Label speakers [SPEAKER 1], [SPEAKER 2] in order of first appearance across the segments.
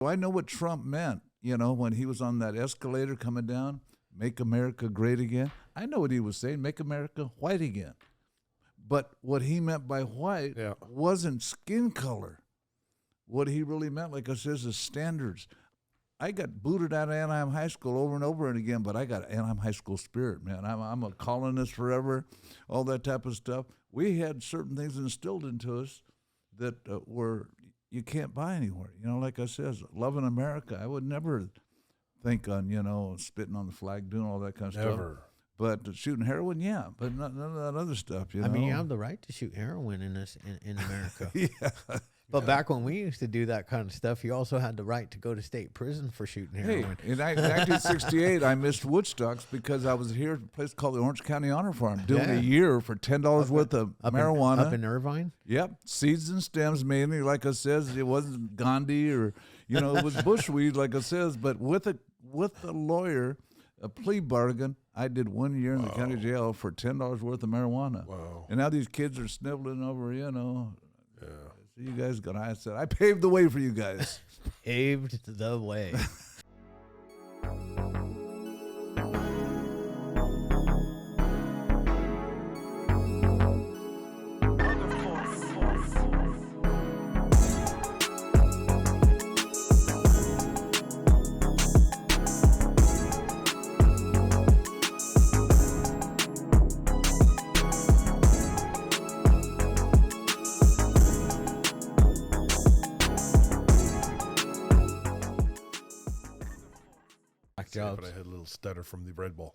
[SPEAKER 1] I know what Trump meant, when he was on that escalator coming down, make America great again. I know what he was saying, make America white again. But what he meant by white wasn't skin color. What he really meant, like I says, is standards. I got booted out of Anaheim High School over and over and again, but I got Anaheim High School spirit, man. I'm a colonist forever, all that type of stuff. We had certain things instilled into us that were you can't buy anywhere. Like I says, loving America. I would never think on, spitting on the flag, doing all that kind of stuff. But shooting heroin, yeah, but none of that other stuff,
[SPEAKER 2] I mean, you have the right to shoot heroin in America.
[SPEAKER 1] Yeah.
[SPEAKER 2] But back when we used to do that kind of stuff, you also had the right to go to state prison for shooting heroin.
[SPEAKER 1] Hey, in 1968, I missed Woodstocks because I was here at a place called the Orange County Honor Farm doing a year for $10 worth of marijuana.
[SPEAKER 2] Up in Irvine?
[SPEAKER 1] Yep. Seeds and stems mainly, like I says. It wasn't Gandhi or, it was bushweed, like I says. But with a lawyer, a plea bargain, I did 1 year in the county jail for $10 worth of marijuana.
[SPEAKER 3] Wow.
[SPEAKER 1] And now these kids are sniveling over, Yeah. You guys got. I said I paved the way for you guys.
[SPEAKER 2] Paved the way.
[SPEAKER 3] But I had a little stutter from the Red Bull.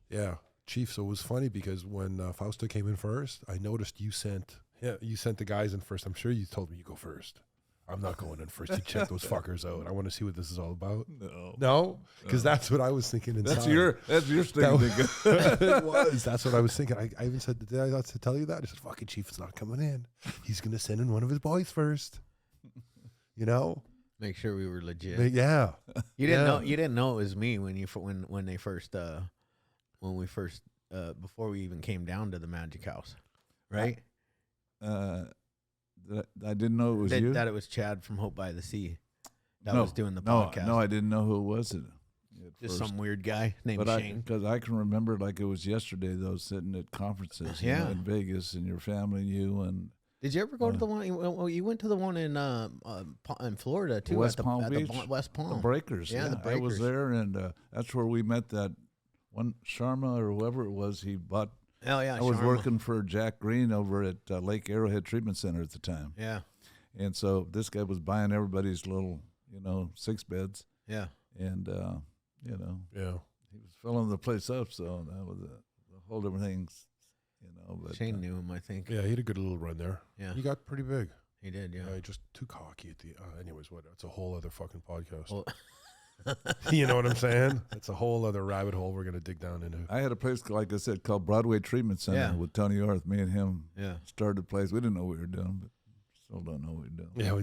[SPEAKER 3] Yeah, Chief. So it was funny because when Fausto came in first, I noticed you sent the guys in first. I'm sure you told me you go first. I'm not going in first. You check those fuckers out. I want to see what this is all about. No, because that's what I was thinking inside.
[SPEAKER 1] That's your thinking.
[SPEAKER 3] It was. That's what I was thinking. I even said, did I to tell you that? I said, fucking Chief is not coming in. He's gonna send in one of his boys first.
[SPEAKER 2] Make sure we were legit.
[SPEAKER 3] Yeah.
[SPEAKER 2] You didn't know it was me when we first before we even came down to the Magic House, right?
[SPEAKER 1] I didn't know it was you.
[SPEAKER 2] That it was Chad from Hope by the Sea that was doing the podcast.
[SPEAKER 1] No, I didn't know who it was.
[SPEAKER 2] Just some weird guy named Shane.
[SPEAKER 1] Because I can remember like it was yesterday, though, sitting at conferences in Vegas, and your family and you and.
[SPEAKER 2] Did you ever go to the one? You went to the one in Florida too,
[SPEAKER 1] West Palm Beach,
[SPEAKER 2] West Palm.
[SPEAKER 1] The Breakers.
[SPEAKER 2] Yeah, the Breakers.
[SPEAKER 1] I was there, and that's where we met that one Sharma or whoever it was. He bought.
[SPEAKER 2] Oh yeah,
[SPEAKER 1] I was working for Jack Green over at Lake Arrowhead Treatment Center at the time.
[SPEAKER 2] Yeah,
[SPEAKER 1] and so this guy was buying everybody's little, 6 beds.
[SPEAKER 2] Yeah,
[SPEAKER 1] and
[SPEAKER 3] yeah,
[SPEAKER 1] he was filling the place up. So that was a whole different thing. But
[SPEAKER 2] Shane knew him, I think.
[SPEAKER 3] Yeah, he had a good little run there.
[SPEAKER 2] Yeah,
[SPEAKER 3] he got pretty big.
[SPEAKER 2] He did. Yeah,
[SPEAKER 3] just too cocky at the. Anyways, what? It's a whole other fucking podcast. Well, you know what I'm saying? It's a whole other rabbit hole we're gonna dig down into.
[SPEAKER 1] I had a place, like I said, called Broadway Treatment Center with Tony Orth. Me and him started the place. We didn't know what we were doing, but still don't know what we're doing.
[SPEAKER 3] Yeah, we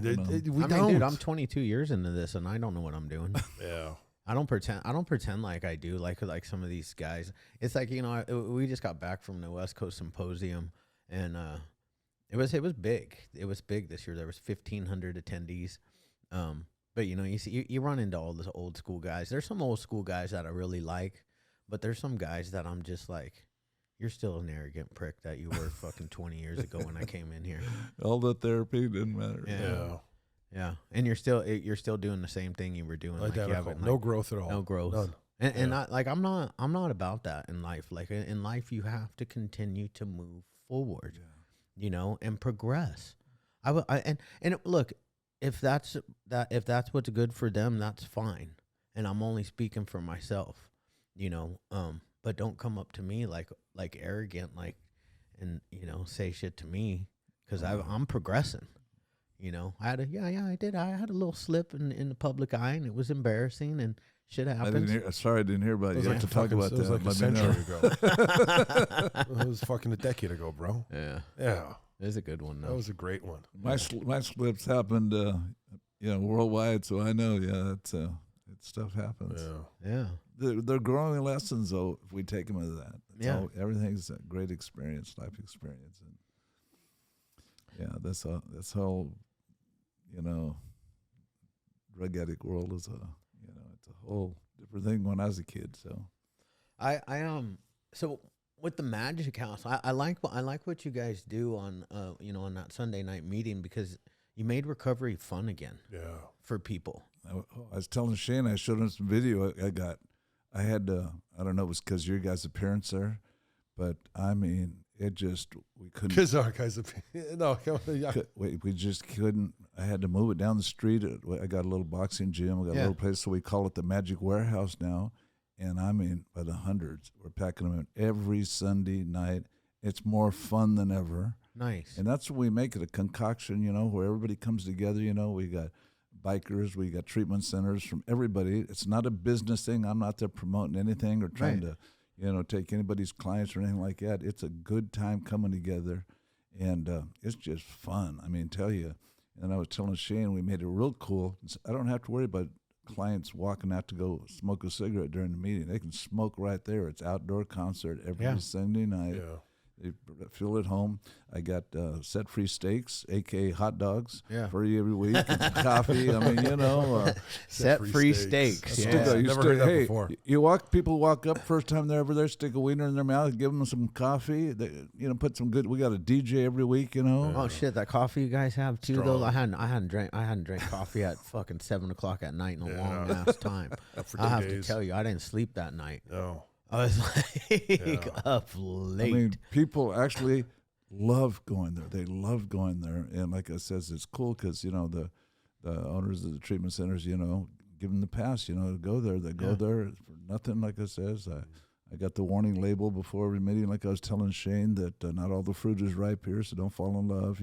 [SPEAKER 2] don't. Dude, I'm 22 years into this, and I don't know what I'm doing.
[SPEAKER 3] Yeah.
[SPEAKER 2] I don't pretend like I do, like some of these guys. It's like, we just got back from the West Coast Symposium, and it was big. It was big this year. There was 1,500 attendees. But you see, you run into all the old school guys. There's some old school guys that I really like, but there's some guys that I'm just like, you're still an arrogant prick that you were fucking 20 years ago when I came in here.
[SPEAKER 1] All the therapy didn't matter.
[SPEAKER 2] Yeah. Yeah, and you're still doing the same thing you were doing.
[SPEAKER 3] No growth at all.
[SPEAKER 2] No growth.
[SPEAKER 3] None.
[SPEAKER 2] And I'm not about that in life. Like in life, you have to continue to move forward, and progress. Look, if that's what's good for them, that's fine. And I'm only speaking for myself, But don't come up to me like arrogant, and say shit to me because I'm progressing. I did. I had a little slip in the public eye, and it was embarrassing, and shit happens.
[SPEAKER 1] I didn't hear about it. You have to talk about that.
[SPEAKER 3] It was like a century ago. It was fucking a decade ago, bro.
[SPEAKER 2] Yeah.
[SPEAKER 3] Yeah.
[SPEAKER 2] It was a good one, though.
[SPEAKER 3] That was a great one.
[SPEAKER 1] My slips happened, worldwide, so I know, stuff happens.
[SPEAKER 2] Yeah.
[SPEAKER 1] They're growing lessons, though, if we take them as that. Everything's a great experience, life experience. And that's how drug addict world is it's a whole different thing when I was a kid. So
[SPEAKER 2] so with the Magic House, I like what you guys do on on that Sunday night meeting, because you made recovery fun again.
[SPEAKER 3] Yeah.
[SPEAKER 2] For people.
[SPEAKER 1] I was telling Shane, I showed him some video I had I don't know, it was because your guys' appearance there, but I mean, we couldn't.
[SPEAKER 3] Because our guys' no, yeah.
[SPEAKER 1] We just couldn't. I had to move it down the street. I got a little boxing gym. We got a little place, so we call it the Magic Warehouse now. And I mean, by the hundreds, we're packing them in every Sunday night. It's more fun than ever.
[SPEAKER 2] Nice.
[SPEAKER 1] And that's what we make it, a concoction, where everybody comes together. We got bikers, we got treatment centers from everybody. It's not a business thing. I'm not there promoting anything or trying to, take anybody's clients or anything like that. It's a good time coming together, and it's just fun. I mean, tell you. And I was telling Shane, we made it real cool. I don't have to worry about clients walking out to go smoke a cigarette during the meeting. They can smoke right there. It's outdoor concert every Sunday night.
[SPEAKER 3] Yeah.
[SPEAKER 1] They feel at home. I got set-free steaks, a.k.a. hot dogs, for you every week. And coffee. I mean,
[SPEAKER 2] set-free steaks.
[SPEAKER 3] Never heard that before.
[SPEAKER 1] People walk up first time they're ever there, stick a wiener in their mouth, give them some coffee. They, put some good. We got a DJ every week.
[SPEAKER 2] Oh shit, that coffee you guys have too.
[SPEAKER 3] Strong.
[SPEAKER 2] Though I hadn't drank coffee at fucking 7:00 at night in a long ass time. I have to tell you, I didn't sleep that night.
[SPEAKER 3] No.
[SPEAKER 2] I was like up late.
[SPEAKER 1] I mean, people actually love going there. They love going there, and like I says, it's cool because the owners of the treatment centers, give them the pass, to go there. They go there for nothing. Like I says, I got the warning label before every meeting. Like I was telling Shane that not all the fruit is ripe here, so don't fall in love.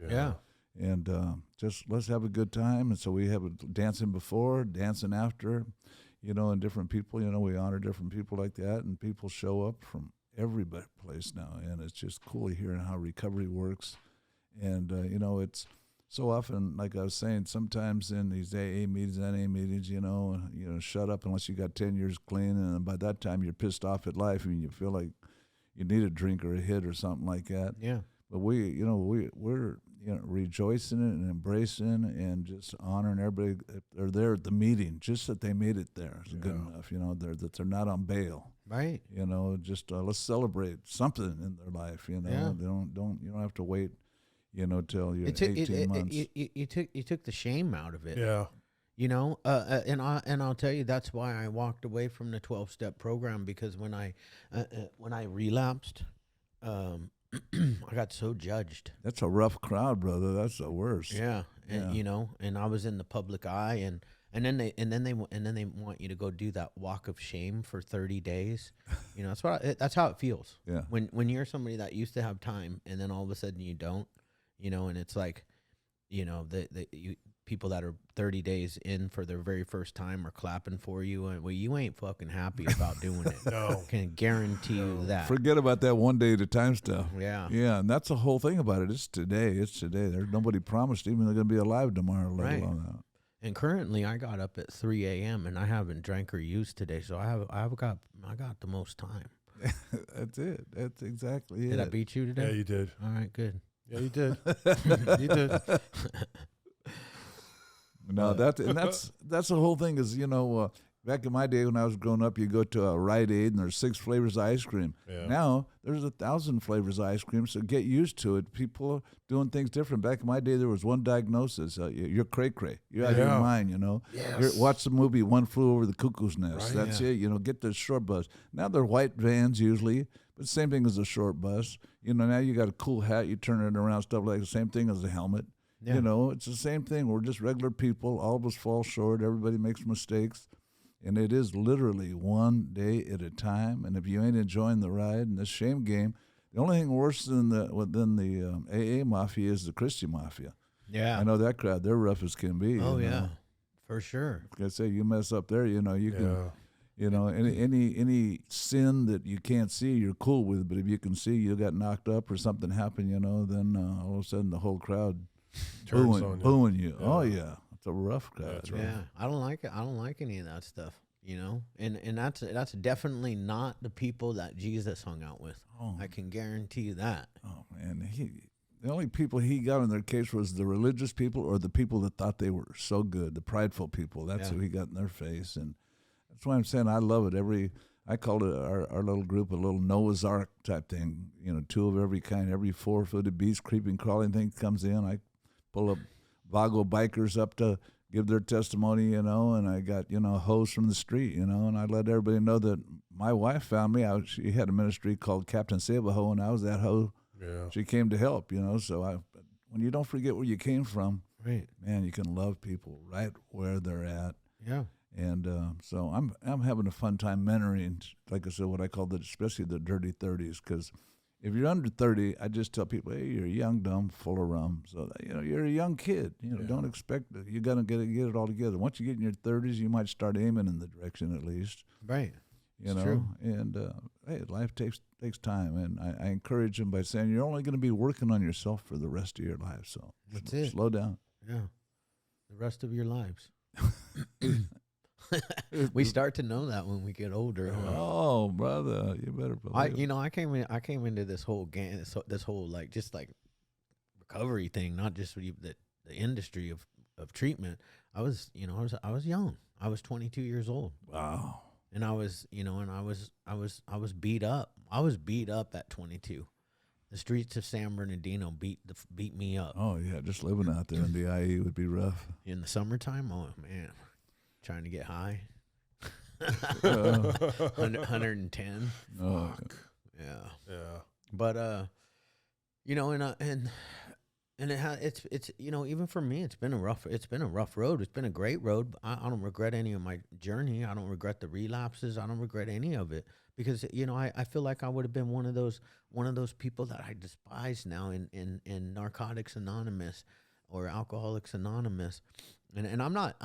[SPEAKER 2] Yeah.
[SPEAKER 1] And just let's have a good time. And so we have dancing before, dancing after. And different people, we honor different people like that, and people show up from every place now, and it's just cool hearing how recovery works. And, it's so often, like I was saying, sometimes in these AA meetings, NA meetings, shut up unless you got 10 years clean, and by that time you're pissed off at life, and you feel like you need a drink or a hit or something like that.
[SPEAKER 2] Yeah.
[SPEAKER 1] But we're rejoicing it and embracing and just honoring everybody. They're there at the meeting, just that they made it there is good enough. That they're not on bail.
[SPEAKER 2] Right.
[SPEAKER 1] Just let's celebrate something in their life. They don't have to wait. Till you're 18 months.
[SPEAKER 2] You took the shame out of it.
[SPEAKER 3] Yeah.
[SPEAKER 2] And I'll tell you, that's why I walked away from the 12-step program, because when I relapsed, I got so judged.
[SPEAKER 1] That's a rough crowd, brother. That's the worst.
[SPEAKER 2] Yeah, and and I was in the public eye, and then they want you to go do that walk of shame for 30 days. That's how it feels.
[SPEAKER 1] Yeah.
[SPEAKER 2] When you're somebody that used to have time, and then all of a sudden you don't, and it's like, people that are 30 days in for their very first time are clapping for you, and you ain't fucking happy about doing it.
[SPEAKER 3] No.
[SPEAKER 2] I can guarantee you that.
[SPEAKER 1] Forget about that one day at a time stuff.
[SPEAKER 2] Yeah.
[SPEAKER 1] Yeah, and that's the whole thing about it. It's today. There's nobody promised even they're going to be alive tomorrow, let alone that.
[SPEAKER 2] And currently I got up at 3 a.m. and I haven't drank or used today, so I got the most time.
[SPEAKER 1] That's it. That's exactly it.
[SPEAKER 2] Did I beat you today?
[SPEAKER 3] Yeah, you did.
[SPEAKER 2] All right, good.
[SPEAKER 3] Yeah, you did. You did.
[SPEAKER 1] No, that's the whole thing is, back in my day when I was growing up, you go to a Rite Aid and there's 6 flavors of ice cream.
[SPEAKER 3] Yeah.
[SPEAKER 1] Now there's 1,000 flavors of ice cream, so get used to it. People are doing things different. Back in my day, there was one diagnosis. You're cray-cray. You're out of your mind,
[SPEAKER 3] Yes.
[SPEAKER 1] Watch the movie One Flew Over the Cuckoo's Nest.
[SPEAKER 3] Right.
[SPEAKER 1] That's it. Get the short bus. Now they're white vans usually, but same thing as a short bus. Now you got a cool hat. You turn it around, stuff like the same thing as a helmet.
[SPEAKER 2] Yeah.
[SPEAKER 1] It's the same thing. We're just regular people. All of us fall short. Everybody makes mistakes. And it is literally one day at a time. And if you ain't enjoying the ride and the shame game, the only thing worse than the AA mafia is the Christian mafia.
[SPEAKER 2] Yeah.
[SPEAKER 1] I know that crowd. They're rough as can be.
[SPEAKER 2] Oh, yeah, for sure.
[SPEAKER 1] Like I say, you mess up there, you can, any sin that you can't see, you're cool with. But if you can see you got knocked up or something happened, then all of a sudden the whole crowd booing you. Yeah. Oh, yeah. It's a rough crowd.
[SPEAKER 3] That's right.
[SPEAKER 2] Yeah, I don't like it. I don't like any of that stuff, and that's definitely not the people that Jesus hung out with.
[SPEAKER 1] Oh.
[SPEAKER 2] I can guarantee you that.
[SPEAKER 1] Oh, man. The only people he got in their case was the religious people or the people that thought they were so good, the prideful people. That's who he got in their face. And that's why I'm saying I love it. I called it our little group a little Noah's Ark type thing. 2 of every kind, every 4-footed beast, creeping, crawling thing comes in. I pull up Vago bikers up to give their testimony, and I got, hoes from the street, and I let everybody know that my wife found me. She had a ministry called Captain Save a Hoe, and I was that hoe. Yeah. She came to help, so when you don't forget where you came from,
[SPEAKER 2] right,
[SPEAKER 1] man, you can love people right where they're at.
[SPEAKER 2] Yeah.
[SPEAKER 1] And so I'm having a fun time mentoring, like I said, what I call especially the dirty 30s, because if you're under 30, I just tell people, hey, you're young, dumb, full of rum. So, you're a young kid. Don't expect that you're going to get it all together. Once you get in your 30s, you might start aiming in the direction at least.
[SPEAKER 2] Right.
[SPEAKER 1] True. And, hey, life takes time. And I encourage them by saying you're only going to be working on yourself for the rest of your life. So slow down.
[SPEAKER 2] Yeah. The rest of your lives. We start to know that when we get older.
[SPEAKER 1] Oh, brother, you better believe.
[SPEAKER 2] I came into this whole this whole just recovery thing, not just the industry of treatment. I was young. I was 22 years old.
[SPEAKER 1] Wow.
[SPEAKER 2] And I was beat up. I was beat up at 22. The streets of San Bernardino beat me up.
[SPEAKER 1] Oh yeah, just living out there in the IE would be rough.
[SPEAKER 2] In the summertime, oh man. Trying to get high. 110.
[SPEAKER 1] Oh,
[SPEAKER 2] yeah.
[SPEAKER 3] Yeah.
[SPEAKER 2] But it's even for me it's been a rough road. It's been a great road. But I don't regret any of my journey. I don't regret the relapses. I don't regret any of it because I feel like I would have been one of those people that I despise now in Narcotics Anonymous or Alcoholics Anonymous. And I'm not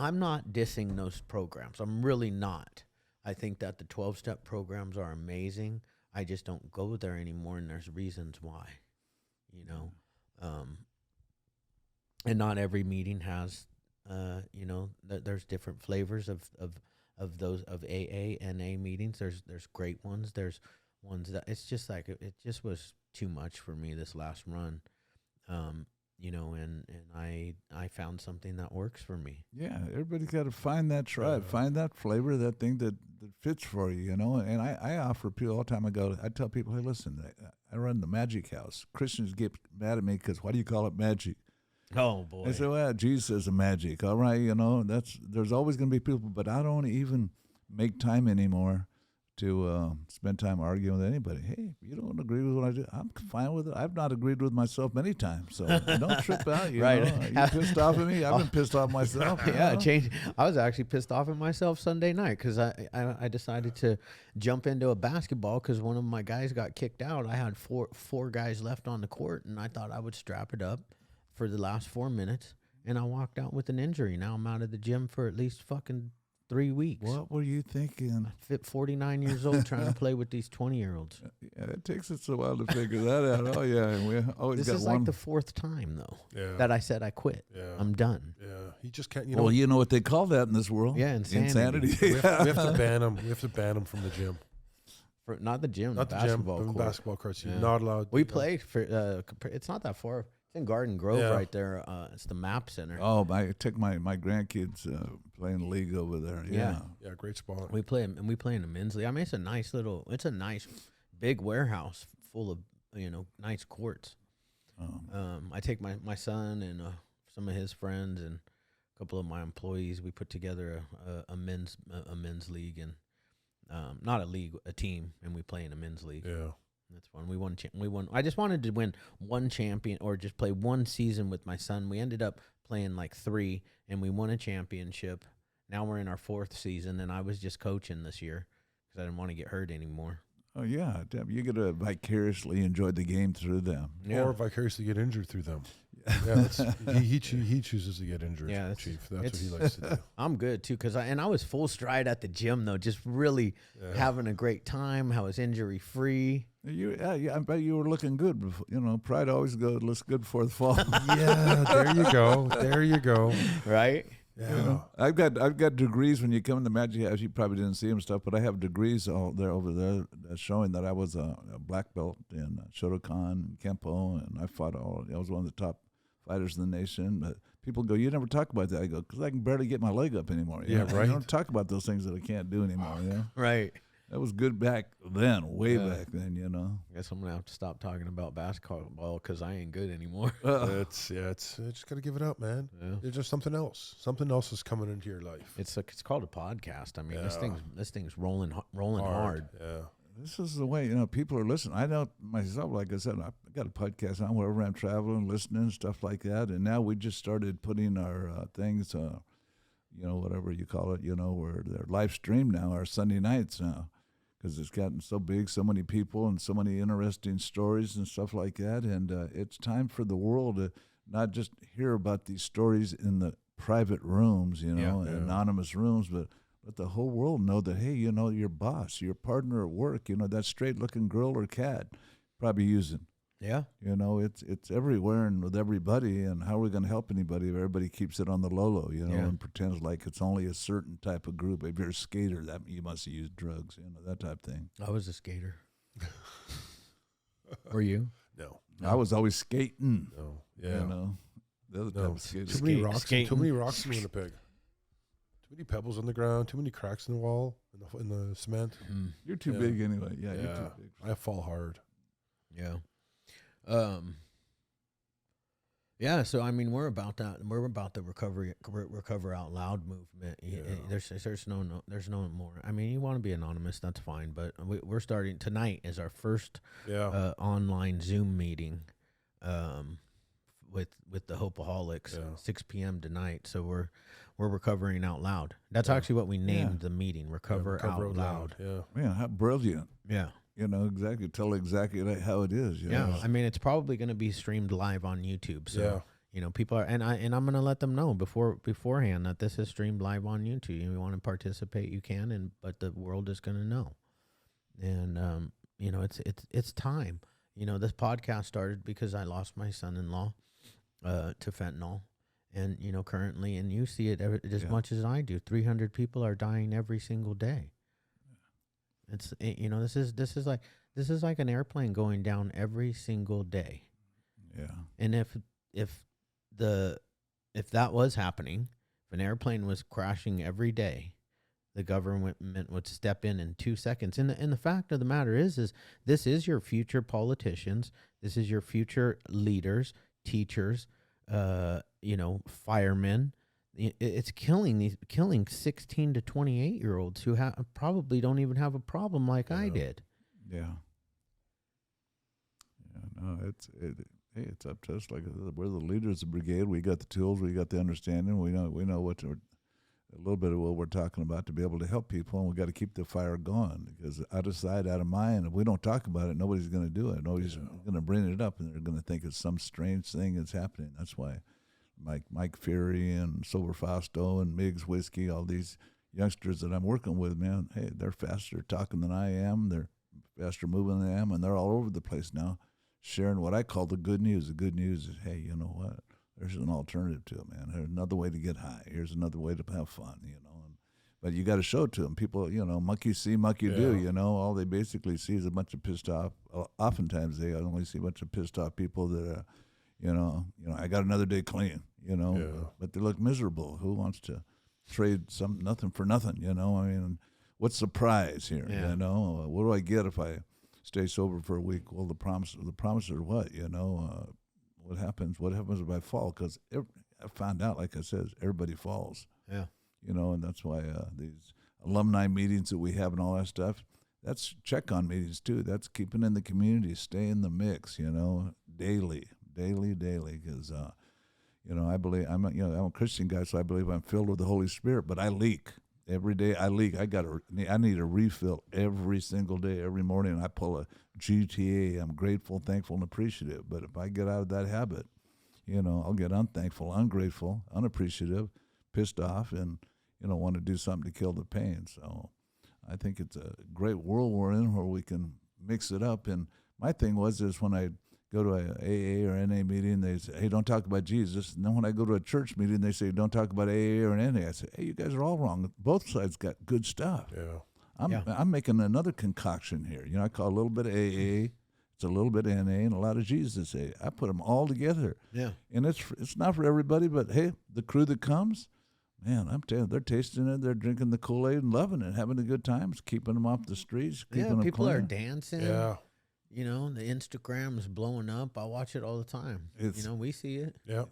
[SPEAKER 2] dissing those programs. I'm really not. I think that the 12-step programs are amazing. I just don't go there anymore, and there's reasons why, and not every meeting has, there's different flavors of those of AA, NA meetings. There's great ones. There's ones that it's just like it just was too much for me this last run. And I found something that works for me.
[SPEAKER 1] Yeah, everybody's got to find that tribe, find that flavor, that thing that fits for you, And I offer people all the time. I tell people, hey, listen, I run the Magic House. Christians get mad at me because why do you call it magic?
[SPEAKER 2] Oh boy!
[SPEAKER 1] I say, well, Jesus is a magic. All right, there's always going to be people, but I don't even make time anymore to spend time arguing with anybody. Hey, you don't agree with what I do, I'm fine with it. I've not agreed with myself many times, so don't trip out. You
[SPEAKER 2] right?
[SPEAKER 1] You pissed off at me? I've been pissed off myself.
[SPEAKER 2] Yeah, I was actually pissed off at myself Sunday night because I decided to jump into a basketball because one of my guys got kicked out. I had four guys left on the court, and I thought I would strap it up for the last 4 minutes, and I walked out with an injury. Now I'm out of the gym for at least fucking 3 weeks.
[SPEAKER 1] What were you thinking?
[SPEAKER 2] I'm 49 years old trying to play with these 20-year-olds.
[SPEAKER 1] Yeah, it takes us a while to figure that out. Oh, yeah. And we always
[SPEAKER 2] this
[SPEAKER 1] got
[SPEAKER 2] is
[SPEAKER 1] one.
[SPEAKER 2] like the 4th time, though, that I said I quit. Yeah. I'm done.
[SPEAKER 3] Yeah. He just can't,
[SPEAKER 1] Well, you know what they call that in this world?
[SPEAKER 2] Yeah, insanity.
[SPEAKER 3] We have to ban him. We have to ban him from the gym.
[SPEAKER 2] Not the gym,
[SPEAKER 3] not
[SPEAKER 2] the
[SPEAKER 3] basketball
[SPEAKER 2] gym,
[SPEAKER 3] court. Basketball courts. You're not allowed.
[SPEAKER 2] We play for, it's not that far. It's in Garden Grove right there. It's the MAP Center.
[SPEAKER 1] Oh, I took my grandkids playing league over there. Yeah,
[SPEAKER 3] great spot.
[SPEAKER 2] We play in the men's league. I mean, it's a nice big warehouse full of nice courts. I take my son and some of his friends and a couple of my employees. We put together a men's league and not a league, a team, and we play in a men's league.
[SPEAKER 3] Yeah.
[SPEAKER 2] That's fun. We won. I just wanted to win one champion or just play one season with my son. We ended up playing like 3, and we won a championship. Now we're in our 4th season, and I was just coaching this year because I didn't want to get hurt anymore.
[SPEAKER 1] Oh, yeah. You get to vicariously enjoy the game through them.
[SPEAKER 3] Yeah. Or vicariously get injured through them. Yeah, he chooses to get injured, Chief. That's what he likes to do.
[SPEAKER 2] I'm good, too, because I was full stride at the gym, though, just really having a great time. I was injury-free.
[SPEAKER 1] I bet you were looking good. Pride always looks good before the fall.
[SPEAKER 3] Yeah, there you go. There you go.
[SPEAKER 2] Right?
[SPEAKER 3] Yeah.
[SPEAKER 1] You know, I've got degrees. When you come in the Magic House, you probably didn't see them stuff, but I have degrees over there showing that I was a black belt in Shotokan and Kempo, and I was one of the top fighters in the nation. But people go, "You never talk about that." I go, "Because I can barely get my leg up anymore."
[SPEAKER 3] Yeah, right.
[SPEAKER 1] I don't talk about those things that I can't do anymore. You know?
[SPEAKER 2] Right.
[SPEAKER 1] That was good back then, way back then, you know.
[SPEAKER 2] I guess I'm gonna have to stop talking about basketball because I ain't good anymore.
[SPEAKER 3] It's just gotta give it up, man.
[SPEAKER 2] Yeah.
[SPEAKER 3] There's just something else. Something else is coming into your life.
[SPEAKER 2] It's called a podcast. I mean, this thing's rolling hard.
[SPEAKER 3] Yeah.
[SPEAKER 1] This is the way, you know, people are listening. I know myself, like I said, I got a podcast on wherever I'm traveling, listening, stuff like that. And now we just started putting our things, you know, whatever you call it, you know, where they're live streamed now, our Sunday nights now, because it's gotten so big, so many people and so many interesting stories and stuff like that. And it's time for the world to not just hear about these stories in the private rooms, you know, anonymous rooms, but let the whole world know that, hey, you know, your boss, your partner at work, you know, that straight-looking girl or cat probably using.
[SPEAKER 2] Yeah.
[SPEAKER 1] You know, it's everywhere and with everybody, and how are we going to help anybody if everybody keeps it on the low, you know, and pretends like it's only a certain type of group. If you're a skater, that you must have used drugs, you know, that type of thing.
[SPEAKER 2] I was a skater. Were you?
[SPEAKER 3] No.
[SPEAKER 1] I was always skating.
[SPEAKER 3] No. Yeah.
[SPEAKER 1] You know, the other type of skating.
[SPEAKER 3] Too many rocks in Winnipeg. Too many pebbles on the ground. Too many cracks in the wall, in the cement.
[SPEAKER 1] You're too big anyway. Yeah, you're too big.
[SPEAKER 3] I fall hard.
[SPEAKER 2] Yeah. Yeah, so I mean, we're about that. We're about the recover out loud movement.
[SPEAKER 3] Yeah.
[SPEAKER 2] There's no more. I mean, you want to be anonymous, that's fine. But we're starting tonight is our first online Zoom meeting, with the Hopeaholics, 6 p.m. tonight. So we're recovering out loud. That's actually what we named the meeting. Recover out loud.
[SPEAKER 3] Yeah.
[SPEAKER 1] Man, how brilliant.
[SPEAKER 2] Yeah.
[SPEAKER 1] You know, exactly. Tell exactly how it is. You know?
[SPEAKER 2] I mean, it's probably going to be streamed live on YouTube. So, you know, people are, and I'm going to let them know beforehand that this is streamed live on YouTube. If you want to participate, you can, but the world is going to know. And, you know, it's time. You know, this podcast started because I lost my son-in-law to fentanyl. And, you know, currently, and you see it as much as I do, 300 people are dying every single day. It's, you know, this is like an airplane going down every single day.
[SPEAKER 1] Yeah.
[SPEAKER 2] And if that was happening, if an airplane was crashing every day, the government would step in 2 seconds. And the fact of the matter is this is your future politicians. This is your future leaders, teachers, you know, firemen. It's killing 16 to 28-year-olds who probably don't even have a problem like I did.
[SPEAKER 1] Yeah. Yeah. No, it's up to us. Like we're the leaders of the brigade. We got the tools. We got the understanding. We know what a little bit of what we're talking about to be able to help people, and we got to keep the fire going, because out of sight, out of mind. If we don't talk about it, nobody's going to do it. Nobody's going to bring it up, and they're going to think it's some strange thing that's happening. That's why Mike Fury and Sober Fausto and Miggs Whiskey, all these youngsters that I'm working with, man, hey, they're faster talking than I am. They're faster moving than I am, and they're all over the place now, sharing what I call the good news. The good news is, hey, you know what? There's an alternative to it, man. There's another way to get high. Here's another way to have fun, you know. But you got to show it to them. People, you know, monkey see, monkey do, you know. All they basically see is a bunch of pissed off. Oftentimes they only see a bunch of pissed off people that are, you know, I got another day clean, you know, but they look miserable. Who wants to trade nothing for nothing, you know? I mean, what's the prize here, you know? What do I get if I stay sober for a week? Well, the promise are what, you know? What happens if I fall? Because I found out, like I said, everybody falls. Yeah. You know, and that's why these alumni meetings that we have and all that stuff, that's check-on meetings too. That's keeping in the community, stay in the mix, you know, daily, because, you know, I believe I'm a Christian guy, so I believe I'm filled with the Holy Spirit, but I leak. Every day I leak. I need a refill every single day, every morning. I pull a GTA. I'm grateful, thankful, and appreciative. But if I get out of that habit, you know, I'll get unthankful, ungrateful, unappreciative, pissed off, and, you know, want to do something to kill the pain. So I think it's a great world we're in where we can mix it up. And my thing is when I go to a AA or NA meeting, they say, hey, don't talk about Jesus. And then when I go to a church meeting, they say, don't talk about AA or NA. I say, hey, you guys are all wrong. Both sides got good stuff.
[SPEAKER 3] Yeah.
[SPEAKER 1] I'm making another concoction here. You know, I call a little bit of AA, it's a little bit of NA, and a lot of Jesus. I put them all together.
[SPEAKER 2] Yeah.
[SPEAKER 1] And it's not for everybody, but hey, the crew that comes, man, I'm telling you, they're tasting it, they're drinking the Kool-Aid and loving it, having a good time, it's keeping them off the streets, keeping them
[SPEAKER 2] people
[SPEAKER 1] clean.
[SPEAKER 2] are dancing.
[SPEAKER 3] Yeah.
[SPEAKER 2] You know, the Instagram is blowing up. I watch it all the time. We see it.
[SPEAKER 3] Yeah.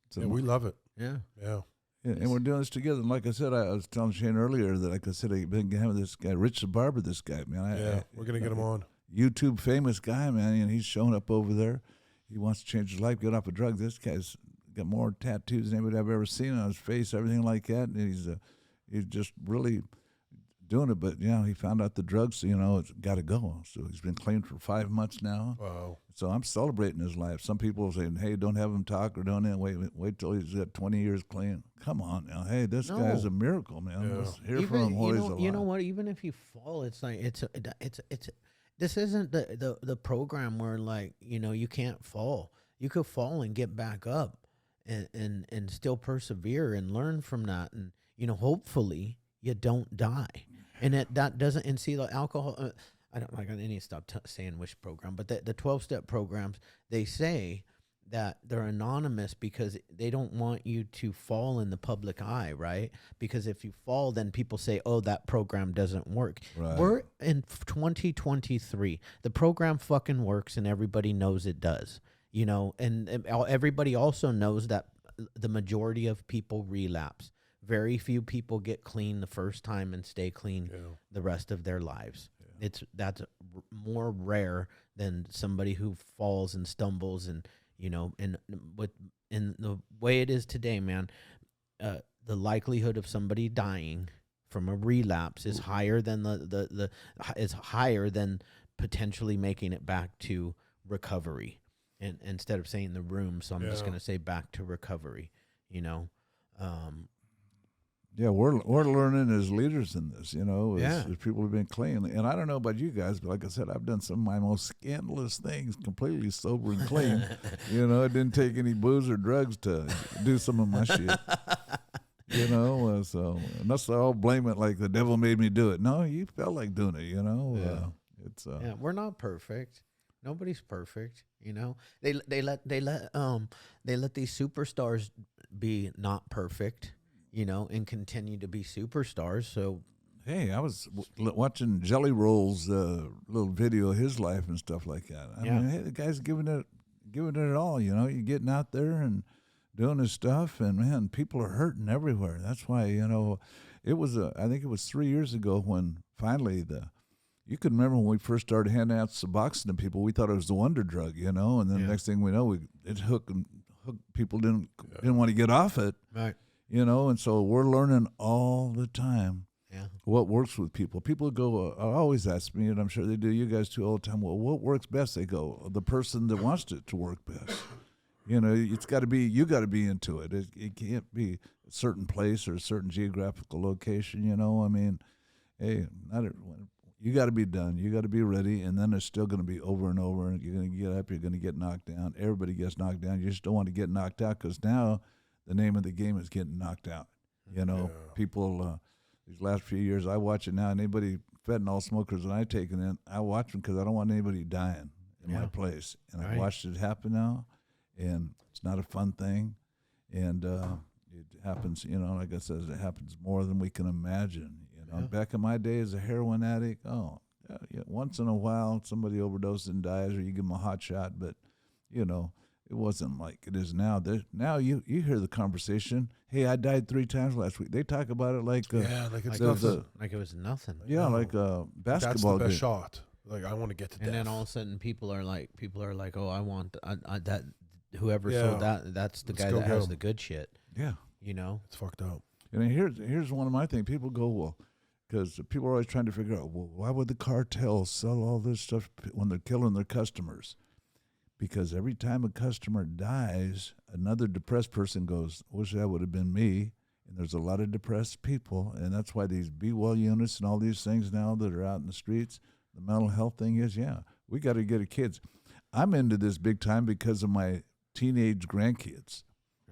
[SPEAKER 1] So
[SPEAKER 3] we love it.
[SPEAKER 2] Yeah.
[SPEAKER 3] Yeah.
[SPEAKER 1] Yeah, and we're doing this together. And like I said, I was telling Shane earlier that, like I said, I've been having this guy, Rich the Barber, this guy, man.
[SPEAKER 3] We're going to get him on.
[SPEAKER 1] YouTube famous guy, man, and he's showing up over there. He wants to change his life, get off of drugs. This guy's got more tattoos than anybody I've ever seen on his face, everything like that. And he's just really doing it. But, he found out the drugs, so, it's got to go. So he's been clean for 5 months now.
[SPEAKER 3] Wow.
[SPEAKER 1] So I'm celebrating his life. Some people are saying, hey, don't have him talk or don't wait till he's got 20 years clean. Come on now. Hey, this guy's a miracle, man.
[SPEAKER 3] Yeah.
[SPEAKER 1] Let's hear from him while he's alive.
[SPEAKER 2] You know what? Even if you fall, it's like this isn't the program where you can't fall. You could fall and get back up and still persevere and learn from that. And, hopefully you don't die. And that doesn't, and see the alcohol, I need to stop saying which program, but the 12-step programs, they say that they're anonymous because they don't want you to fall in the public eye, right? Because if you fall, then people say, oh, that program doesn't work.
[SPEAKER 1] Right.
[SPEAKER 2] We're in 2023. The program fucking works and everybody knows it does, and everybody also knows that the majority of people relapse. Very few people get clean the first time and stay clean the rest of their lives. Yeah. That's more rare than somebody who falls and stumbles and in the way it is today, man. The likelihood of somebody dying from a relapse is higher than is higher than potentially making it back to recovery. And instead of saying the room, so I'm just going to say back to recovery.
[SPEAKER 1] Yeah, we're learning as leaders in this, as people have been clean. And I don't know about you guys, but like I said, I've done some of my most scandalous things completely sober and clean. I didn't take any booze or drugs to do some of my shit. So unless they all blame it like the devil made me do it. No, you felt like doing it, It's
[SPEAKER 2] we're not perfect. Nobody's perfect, They let these superstars be not perfect. And continue to be superstars. So,
[SPEAKER 1] hey, I was watching Jelly Roll's little video of his life and stuff like that. I mean, hey, the guy's giving it all. You're getting out there and doing his stuff, and man, people are hurting everywhere. That's why it was I think it was 3 years ago when finally you can remember when we first started handing out Suboxone to people. We thought it was the wonder drug, and then the next thing we know, it hooked people didn't want to get off it,
[SPEAKER 2] right.
[SPEAKER 1] And so we're learning all the time what works with people. People go, always ask me, and I'm sure they do, you guys too, all the time, well, what works best? They go, the person that wants it to work best. It's got to be, you got to be into it. It can't be a certain place or a certain geographical location, I mean, hey, you got to be done. You got to be ready, and then it's still going to be over and over, and you're going to get up, you're going to get knocked down. Everybody gets knocked down. You just don't want to get knocked out because now the name of the game is getting knocked out. People, these last few years, I watch it now, and anybody fentanyl smokers that I take in, I watch them because I don't want anybody dying in my place. And I've watched it happen now, and it's not a fun thing. And it happens, like I said, it happens more than we can imagine. Back in my day as a heroin addict, once in a while somebody overdoses and dies, or you give them a hot shot, but, it wasn't like it is now. Now you hear the conversation. Hey, I died 3 times last week. They talk about it like
[SPEAKER 3] like it's nothing.
[SPEAKER 2] Like it was nothing.
[SPEAKER 1] Yeah, like a basketball.
[SPEAKER 3] That's the best shot. Like I want to get to death.
[SPEAKER 2] And then all of a sudden, people are like, oh, I want that. Whoever sold that, that's the guy that has the good shit.
[SPEAKER 1] Yeah,
[SPEAKER 3] it's fucked up.
[SPEAKER 1] And here's one of my things. People go, well, because people are always trying to figure out, well, why would the cartels sell all this stuff when they're killing their customers? Because every time a customer dies, another depressed person goes, wish that would have been me. And there's a lot of depressed people. And that's why these Be Well units and all these things now that are out in the streets, the mental health thing is, we got to get kids. I'm into this big time because of my teenage grandkids.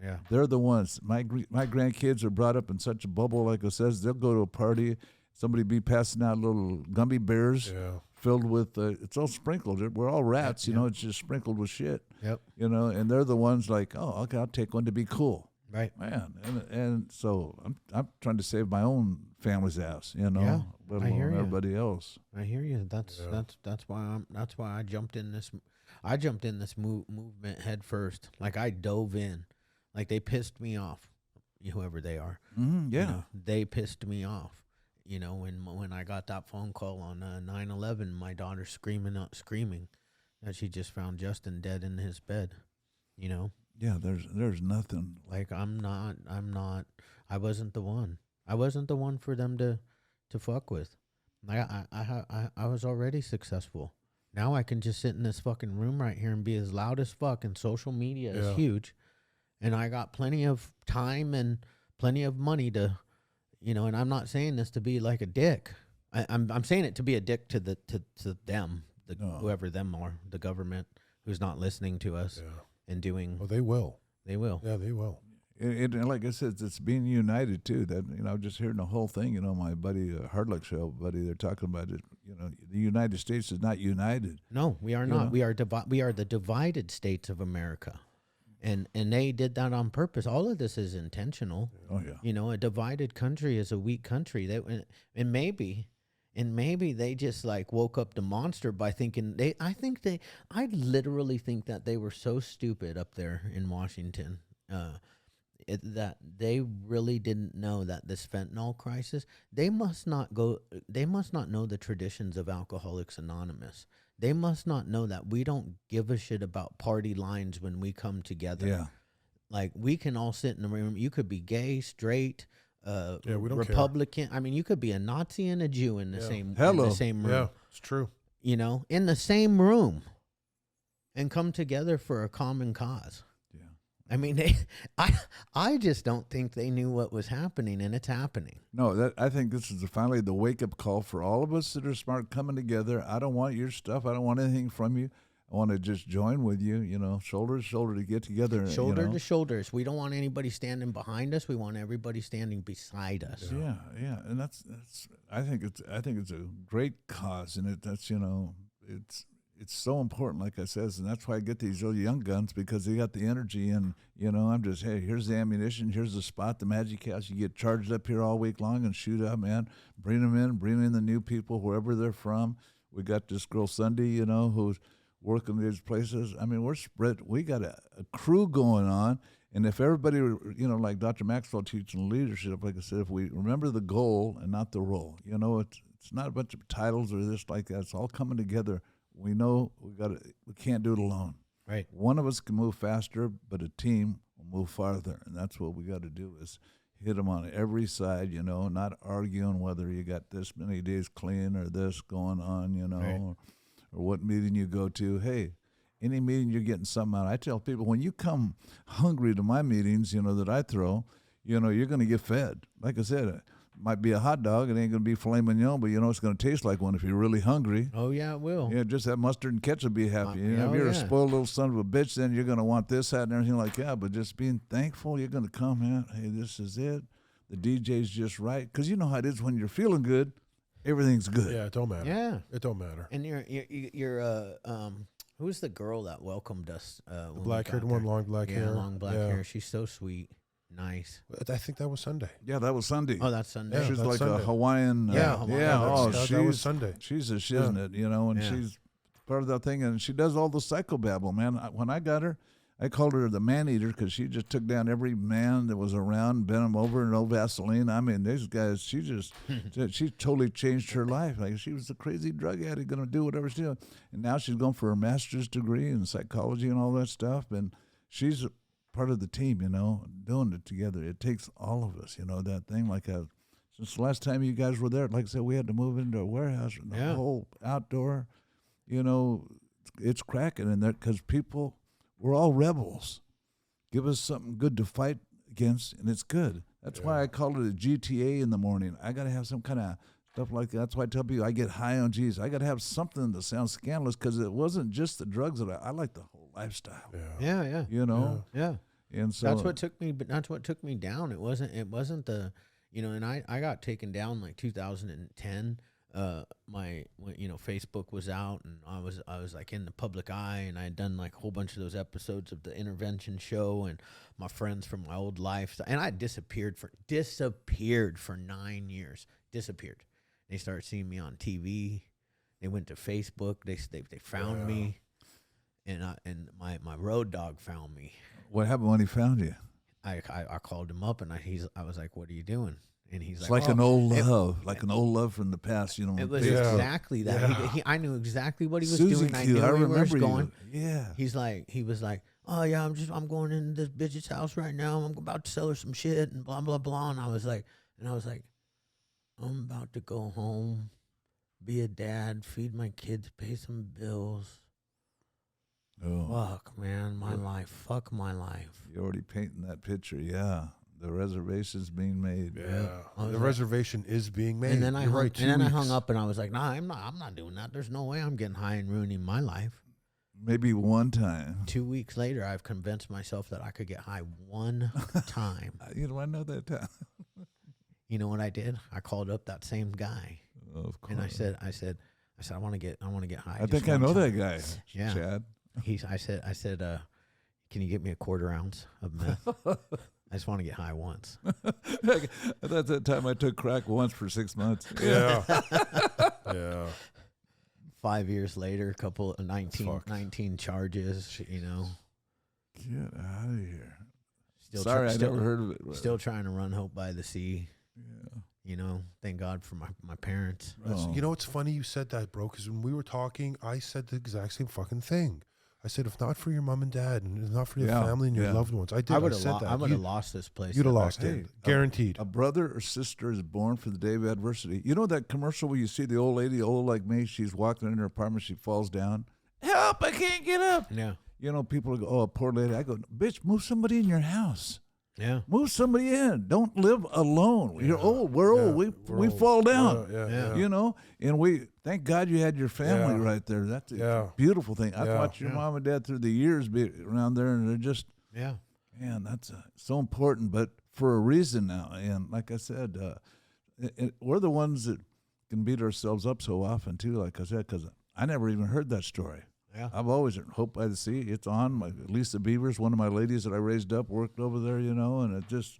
[SPEAKER 2] Yeah.
[SPEAKER 1] They're the ones. My grandkids are brought up in such a bubble, like it says. They'll go to a party, somebody be passing out little gummy bears filled with, it's all sprinkled. We're all rats, you know, it's just sprinkled with shit.
[SPEAKER 2] Yep.
[SPEAKER 1] You know, and they're the ones like, oh, okay, I'll take one to be cool.
[SPEAKER 2] Right.
[SPEAKER 1] Man, and so I'm trying to save my own family's ass, you know,
[SPEAKER 2] Yeah,
[SPEAKER 1] let
[SPEAKER 2] I hear
[SPEAKER 1] alone
[SPEAKER 2] you.
[SPEAKER 1] everybody else.
[SPEAKER 2] I hear you. That's why I jumped in this. I jumped in this movement head first. Like I dove in. Like they pissed me off, whoever they are.
[SPEAKER 1] Mm-hmm, yeah,
[SPEAKER 2] you know, they pissed me off. You know, when I got that phone call on 9/11, my daughter screaming that she just found Justin dead in his bed. You know.
[SPEAKER 1] Yeah, there's nothing.
[SPEAKER 2] Like I wasn't the one. I wasn't the one for them to fuck with. I was already successful. Now I can just sit in this fucking room right here and be as loud as fuck, and social media is huge. And I got plenty of time and plenty of money to, you know, and I'm not saying this to be like a dick. I'm saying it to be a dick to them, whoever them are, the government who's not listening to us and doing.
[SPEAKER 3] Oh, they will.
[SPEAKER 2] They will.
[SPEAKER 3] Yeah, they will.
[SPEAKER 1] And like I said, it's being united too. That, you know, just hearing the whole thing. You know, my buddy Hardluck show buddy, they're talking about it. You know, the United States is not united.
[SPEAKER 2] No, we are not. We are the divided states of America, and they did that on purpose. All of this is intentional.
[SPEAKER 1] Oh yeah.
[SPEAKER 2] You know, a divided country is a weak country. And maybe they just like woke up the monster by thinking I literally think that they were so stupid up there in Washington. That they really didn't know that this fentanyl crisis, they must not know the traditions of Alcoholics Anonymous. They must not know that we don't give a shit about party lines when we come together.
[SPEAKER 1] Yeah.
[SPEAKER 2] Like we can all sit in a room. You could be gay, straight,
[SPEAKER 3] we don't
[SPEAKER 2] Republican.
[SPEAKER 3] care.
[SPEAKER 2] I mean, you could be a Nazi and a Jew in the same room.
[SPEAKER 3] Yeah, it's true.
[SPEAKER 2] You know, in the same room, and come together for a common cause. I mean, I just don't think they knew what was happening, and it's happening.
[SPEAKER 1] No, I think this is finally the wake-up call for all of us that are smart coming together. I don't want your stuff. I don't want anything from you. I want to just join with you, you know, shoulder to shoulder to get together.
[SPEAKER 2] Shoulder to shoulders. We don't want anybody standing behind us. We want everybody standing beside us.
[SPEAKER 1] Yeah, and that's. I think it's a great cause, and that's, you know, it's so important, like I says, and that's why I get these little young guns, because they got the energy, and, you know, I'm just, hey, here's the ammunition, here's the spot, the magic house. You get charged up here all week long and shoot up, man. Bring in the new people, wherever they're from. We got this girl Sunday, you know, who's working these places. I mean, we're spread. We got a crew going on, and if everybody, you know, like Dr. Maxwell teaching leadership, like I said, if we remember the goal and not the role, you know, it's not a bunch of titles or this like that. It's all coming together. We know we can't do it alone.
[SPEAKER 2] Right.
[SPEAKER 1] One of us can move faster, but a team will move farther, and that's what we got to do is hit them on every side, you know, not arguing whether you got this many days clean or this going on, you know,
[SPEAKER 2] right.
[SPEAKER 1] or what meeting you go to. Hey, any meeting you're getting something out. I tell people, when you come hungry to my meetings, you know, that I throw, you know, you're going to get fed. Like I said, it might be a hot dog. It ain't going to be filet mignon, but you know it's going to taste like one if you're really hungry.
[SPEAKER 2] Oh, yeah, it will.
[SPEAKER 1] Yeah, just that mustard and ketchup be happy. You know, if you're a spoiled little son of a bitch, then you're going to want this, that, and everything like that. But just being thankful, you're going to come in. Hey, this is it. The DJ's just right. Because you know how it is when you're feeling good, everything's good.
[SPEAKER 3] Yeah, it don't matter.
[SPEAKER 2] Yeah.
[SPEAKER 3] It don't matter.
[SPEAKER 2] And you're who's the girl that welcomed us?
[SPEAKER 3] The black-haired one, long black hair.
[SPEAKER 2] Yeah, long black hair. She's so sweet. Nice.
[SPEAKER 3] I think that was Sunday.
[SPEAKER 1] Yeah, that was Sunday.
[SPEAKER 2] Oh, that's Sunday.
[SPEAKER 1] Yeah, she's like
[SPEAKER 3] Sunday.
[SPEAKER 1] a Hawaiian.
[SPEAKER 2] Hawaiian.
[SPEAKER 3] That was Sunday.
[SPEAKER 1] She's a shiznit, you know, and she's part of that thing, and she does all the psychobabble, man. When I got her, I called her the man-eater because she just took down every man that was around, bent him over, no Vaseline. I mean, these guys, she totally changed her life. Like, she was a crazy drug addict, going to do whatever she's doing. And now she's going for her master's degree in psychology and all that stuff, and she's part of the team, you know, doing it together. It takes all of us, you know, that thing. Like, since the last time you guys were there, like I said, we had to move into a warehouse, and the whole outdoor, you know, it's cracking in there because people, we're all rebels. Give us something good to fight against, and it's good. That's why I call it a GTA in the morning. I got to have some kind of stuff like that. That's why I tell people I get high on Jesus. I got to have something that sounds scandalous because it wasn't just the drugs that I like the whole lifestyle.
[SPEAKER 2] Yeah.
[SPEAKER 1] You know?
[SPEAKER 2] Yeah.
[SPEAKER 1] And so
[SPEAKER 2] that's what took me, but that's what took me down. It wasn't the, and I got taken down like 2010. Facebook was out, and I was like in the public eye, and I had done like a whole bunch of those episodes of the intervention show, and my friends from my old life, and I disappeared for 9 years. Disappeared. They started seeing me on TV. They went to Facebook. They found me, and my road dog found me.
[SPEAKER 1] What happened when he found you?
[SPEAKER 2] I called him up, and I was like, "What are you doing?" And he's
[SPEAKER 1] like an old love, an old love from the past. You know,
[SPEAKER 2] it was exactly that.
[SPEAKER 1] Yeah.
[SPEAKER 2] I knew exactly what he was
[SPEAKER 1] Susie
[SPEAKER 2] doing.
[SPEAKER 1] Q,
[SPEAKER 2] I knew where he was
[SPEAKER 1] remember
[SPEAKER 2] going.
[SPEAKER 1] You. Yeah.
[SPEAKER 2] He was like, "Oh yeah, I'm going into this bitch's house right now. I'm about to sell her some shit and blah blah blah." And I was like, I'm about to go home, be a dad, feed my kids, pay some bills. Oh. Fuck, man, my life. Fuck my life.
[SPEAKER 1] You're already painting that picture, yeah. The reservation's being made.
[SPEAKER 3] Yeah, the reservation is being made.
[SPEAKER 2] And then I hung up, and I was like, "Nah, I'm not doing that. There's no way I'm getting high and ruining my life."
[SPEAKER 1] Maybe one time.
[SPEAKER 2] 2 weeks later, I've convinced myself that I could get high one time.
[SPEAKER 1] I know that time.
[SPEAKER 2] You know what I did? I called up that same guy,
[SPEAKER 1] of course.
[SPEAKER 2] And I said, I want to get high.
[SPEAKER 1] I think I know that guy.
[SPEAKER 2] Yeah,
[SPEAKER 1] Chad.
[SPEAKER 2] I said, can you get me a 1/4 ounce of meth? I just want to get high once.
[SPEAKER 1] That's that time I took crack once for 6 months.
[SPEAKER 3] Yeah. Yeah.
[SPEAKER 2] 5 years later, 19 charges,
[SPEAKER 1] Get out of here.
[SPEAKER 2] I
[SPEAKER 1] never heard of it. But.
[SPEAKER 2] Still trying to run Hope by the Sea.
[SPEAKER 1] Yeah.
[SPEAKER 2] Thank God for my parents.
[SPEAKER 3] Oh. You know, it's funny you said that, bro, because when we were talking, I said the exact same fucking thing. I said, if not for your mom and dad, and if not for your family and your loved ones, I would
[SPEAKER 2] have lost this place.
[SPEAKER 3] You'd have lost it. Guaranteed.
[SPEAKER 1] A brother or sister is born for the day of adversity. You know that commercial where you see the old lady, old like me, she's walking in her apartment, she falls down. Help, I can't get up.
[SPEAKER 2] Yeah.
[SPEAKER 1] People go, oh, poor lady. I go, bitch, move somebody in your house.
[SPEAKER 2] Yeah.
[SPEAKER 1] Move somebody in. Don't live alone. Yeah. You're old. We're old. We fall down. And we thank God you had your family right there. That's a beautiful thing. I've watched your mom and dad through the years be around there, and they're just man, that's so important, but for a reason now. And like I said, we're the ones that can beat ourselves up so often too. Like I said, because I never even heard that story.
[SPEAKER 2] Yeah.
[SPEAKER 1] I've always heard Hope by the Sea. It's on. Lisa Beaver's one of my ladies that I raised up, worked over there, and it just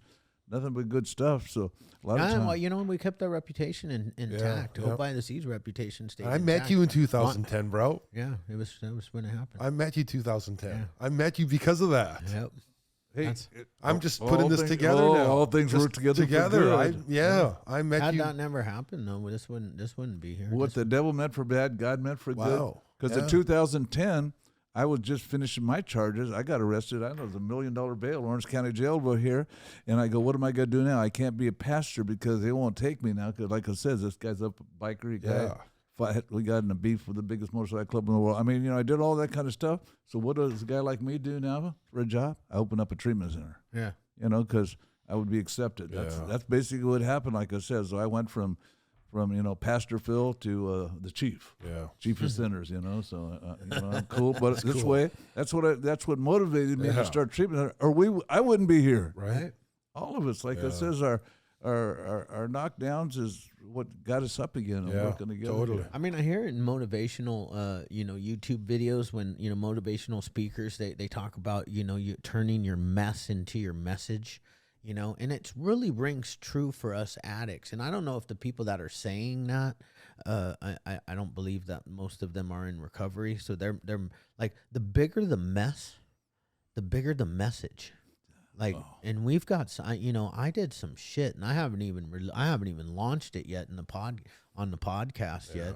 [SPEAKER 1] nothing but good stuff. So a lot of time.
[SPEAKER 2] Well, we kept our reputation intact. Hope by the Sea's reputation stayed intact.
[SPEAKER 3] I met you in 2010, bro.
[SPEAKER 2] Yeah, that was when it happened.
[SPEAKER 3] I met you 2010. Yeah. I met you because of that.
[SPEAKER 2] Yep.
[SPEAKER 3] Hey, I'm just putting this together now.
[SPEAKER 1] All things work together.
[SPEAKER 3] I met
[SPEAKER 2] Had
[SPEAKER 3] you.
[SPEAKER 2] Had that never happened, though, this wouldn't be here.
[SPEAKER 1] What the devil meant for bad, God meant for good. Because in 2010, I was just finishing my charges. I got arrested. I know it was $1 million bail, Orange County Jail over here. And I go, what am I going to do now? I can't be a pastor because they won't take me now. Because like I said, this guy's a biker guy. We got in a beef with the biggest motorcycle club in the world. I mean, I did all that kind of stuff. So what does a guy like me do now for a job? I open up a treatment center.
[SPEAKER 2] Yeah.
[SPEAKER 1] Because I would be accepted. That's basically what happened, like I said. So I went from Pastor Phil to the chief. Yeah. Chief of sinners, So I'm cool. But that's this cool. way, that's what motivated me to start treatment. Or I wouldn't be here.
[SPEAKER 3] Right.
[SPEAKER 1] All of us, like it says, our knockdowns is what got us up again and working together.
[SPEAKER 3] Totally.
[SPEAKER 2] I mean, I hear it in motivational, YouTube videos when motivational speakers they talk about you turning your mess into your message, and it really rings true for us addicts. And I don't know if the people that are saying that, I don't believe that most of them are in recovery. So they're like, the bigger the mess, the bigger the message. Like, and we've got, I did some shit, and I haven't even launched it yet on the podcast yet.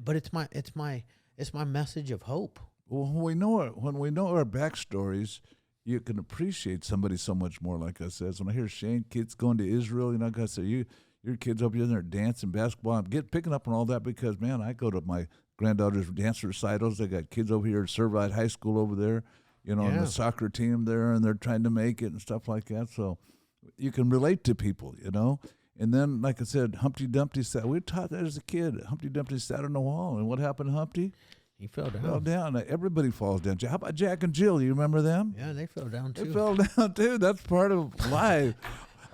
[SPEAKER 2] But it's my message of hope.
[SPEAKER 1] Well, when we know our backstories, you can appreciate somebody so much more. Like I said, when I hear Shane kids going to Israel, like I said, your kids up here there dancing basketball. I'm picking up on all that because, man, I go to my granddaughter's dance recitals. They got kids over here at Servite High School over there. And the soccer team there, and they're trying to make it and stuff like that. So you can relate to people, you know. And then, like I said, Humpty Dumpty sat. We were taught that as a kid. Humpty Dumpty sat on the wall, and what happened to Humpty?
[SPEAKER 2] He fell down.
[SPEAKER 1] Fell down. Everybody falls down. How about Jack and Jill? You remember them?
[SPEAKER 2] Yeah, they fell down too.
[SPEAKER 1] They fell down too. That's part of life.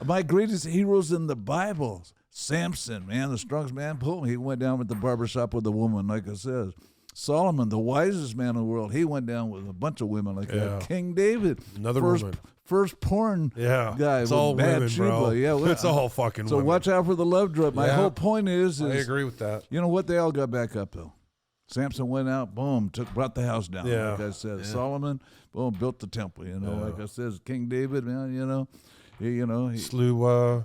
[SPEAKER 1] My greatest heroes in the Bible, Samson, man, the strongest man. Boom, he went down with the barbershop with a woman, like I said. Solomon, the wisest man in the world, he went down with a bunch of women like that. King David,
[SPEAKER 3] another woman.
[SPEAKER 1] First porn guy.
[SPEAKER 3] It's all women, bro.
[SPEAKER 1] Yeah,
[SPEAKER 3] it's all fucking
[SPEAKER 1] so
[SPEAKER 3] women.
[SPEAKER 1] watch out for the love drug. My whole point is
[SPEAKER 3] I agree with that.
[SPEAKER 1] You know what? They all got back up, though. Samson went out, boom, brought the house down, like I said. Solomon, boom, built the temple, you know, like I said. King David, man, he
[SPEAKER 3] slew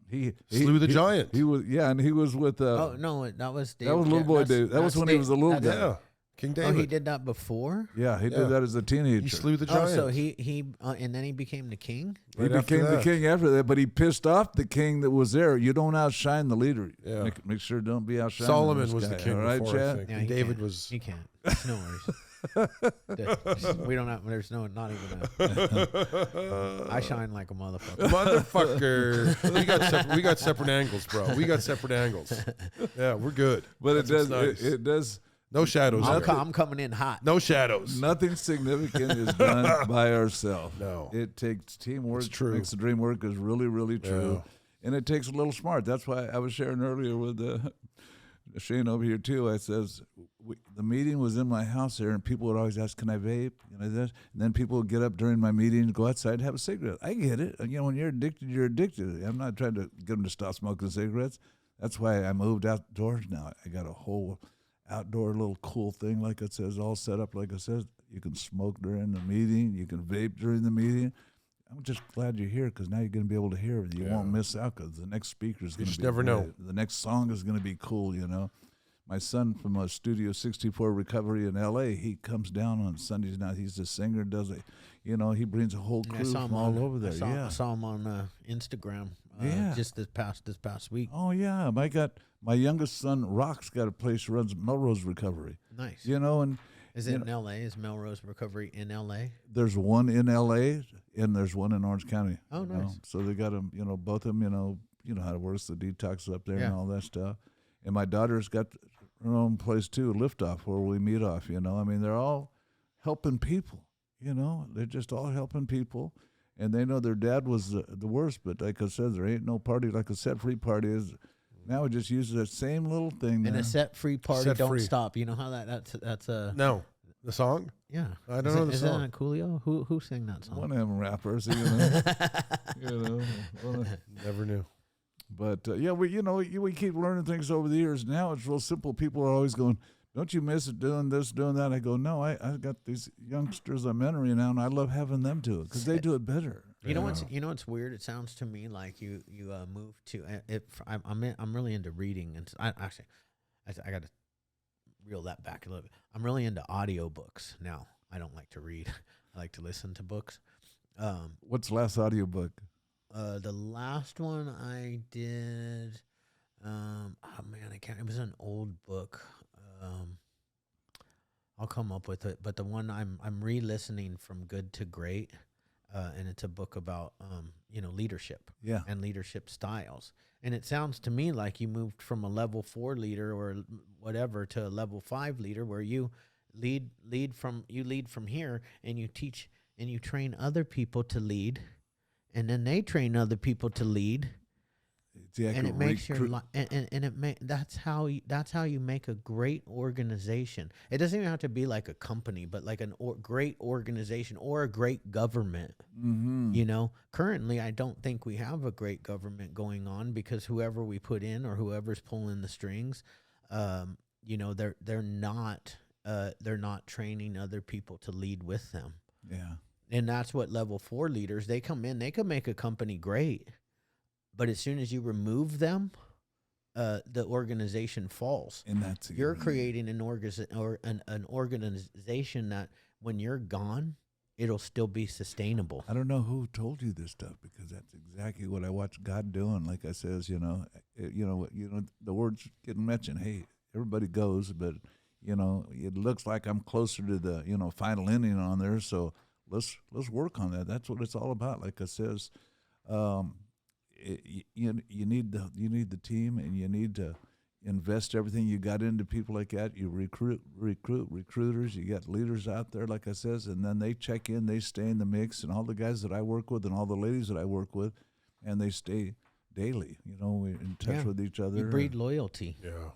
[SPEAKER 3] He slew the giant.
[SPEAKER 1] He was and he was with.
[SPEAKER 2] Oh no, that was David.
[SPEAKER 1] That was little boy David. That was when he was a little guy.
[SPEAKER 3] Yeah, King David.
[SPEAKER 2] Oh, he did that before.
[SPEAKER 1] Yeah, he did that as a teenager.
[SPEAKER 3] He slew the giant.
[SPEAKER 2] Oh, so he and then he became the king.
[SPEAKER 1] He became the king after that, but he pissed off the king that was there. You don't outshine the leader.
[SPEAKER 3] Yeah,
[SPEAKER 1] make sure don't be outshined.
[SPEAKER 3] Solomon was the king,
[SPEAKER 1] all right,
[SPEAKER 3] before,
[SPEAKER 1] Chad?
[SPEAKER 3] I think.
[SPEAKER 2] Yeah,
[SPEAKER 3] and David was.
[SPEAKER 2] He can't. No worries. We don't have. There's not even. I shine like a
[SPEAKER 3] motherfucker. We got separate angles, bro. We got separate angles. Yeah, we're good.
[SPEAKER 1] But
[SPEAKER 3] it
[SPEAKER 1] does.
[SPEAKER 3] Nice.
[SPEAKER 1] It does.
[SPEAKER 3] No shadows.
[SPEAKER 2] I'm coming in hot.
[SPEAKER 3] No shadows.
[SPEAKER 1] Nothing significant is done by ourselves.
[SPEAKER 3] No.
[SPEAKER 1] It takes teamwork.
[SPEAKER 3] It's true.
[SPEAKER 1] Makes the dream work is really, really true. Yeah. And it takes a little smart. That's why I was sharing earlier with Shane over here too. I says the meeting was in my house there, and people would always ask, "Can I vape?" And then people would get up during my meeting and go outside and have a cigarette. I get it. And, when you're addicted, you're addicted. I'm not trying to get them to stop smoking cigarettes. That's why I moved outdoors now. I got a whole outdoor little cool thing, like it says, all set up. Like I said, you can smoke during the meeting. You can vape during the meeting. I'm just glad you're here because now you're going to be able to hear it. You won't miss out because the next speaker is going to be.
[SPEAKER 3] You just never know.
[SPEAKER 1] The next song is going to be cool, My son from Studio 64 Recovery in L.A., he comes down on Sundays now. He's a singer, does it. He brings a whole crew from all over there.
[SPEAKER 2] I saw him on Instagram just this past week.
[SPEAKER 1] Oh, yeah. My youngest son, Rock's got a place runs Melrose Recovery.
[SPEAKER 2] Nice.
[SPEAKER 1] And
[SPEAKER 2] is it in L.A.? Is Melrose Recovery in L.A.?
[SPEAKER 1] There's one in L.A. and there's one in Orange County.
[SPEAKER 2] Oh, nice.
[SPEAKER 1] So they got them, both of them, how it works, the detox up there and all that stuff. And my daughter's got her own place too, Liftoff, where we meet off, they're all helping people, They're just all helping people. And they know their dad was the worst, but like I said, there ain't no party like a set-free party is. Now we just use that same little thing there.
[SPEAKER 2] And a set-free party don't stop. You know how that's a...
[SPEAKER 3] No. The song?
[SPEAKER 2] Yeah.
[SPEAKER 3] I don't know the song.
[SPEAKER 2] Is that Coolio? Who sang that song?
[SPEAKER 1] One of them rappers,
[SPEAKER 3] Never knew.
[SPEAKER 1] But, we keep learning things over the years. Now it's real simple. People are always going, don't you miss it doing this, doing that? I go, no, I got these youngsters I'm mentoring now, and I love having them do it because they do it better.
[SPEAKER 2] You know what's weird? It sounds to me like you moved to. I'm really into reading, and I got to reel that back a little bit. I'm really into audiobooks now. I don't like to read. I like to listen to books.
[SPEAKER 1] What's the last audiobook?
[SPEAKER 2] The last one I did. I can't. It was an old book. I'll come up with it. But the one I'm re-listening from good to great. And it's a book about, leadership and leadership styles. And it sounds to me like you moved from a level 4 leader or whatever to a level 5 leader where you lead from here and you teach and you train other people to lead, and then they train other people to lead. And it makes your life, that's how you make a great organization. It doesn't even have to be like a company, but like great organization or a great government. Mm-hmm. Currently, I don't think we have a great government going on because whoever we put in or whoever's pulling the strings, they're not training other people to lead with them.
[SPEAKER 1] Yeah, and
[SPEAKER 2] that's what level 4 leaders, they come in, they can make a company great. But as soon as you remove them, the organization falls.
[SPEAKER 1] And that's
[SPEAKER 2] you're creating an organization that when you're gone, it'll still be sustainable.
[SPEAKER 1] I don't know who told you this stuff because that's exactly what I watch God doing. Like I says, the words getting mentioned. Hey, everybody goes, but it looks like I'm closer to the final inning on there. So let's work on that. That's what it's all about. Like I says, you need the team, and you need to invest everything you got into people like that. You recruit recruiters. You got leaders out there, like I says, and then they check in, they stay in the mix, and all the guys that I work with and all the ladies that I work with, and they stay daily. We're in touch with each other.
[SPEAKER 2] You breed loyalty.
[SPEAKER 3] Yeah.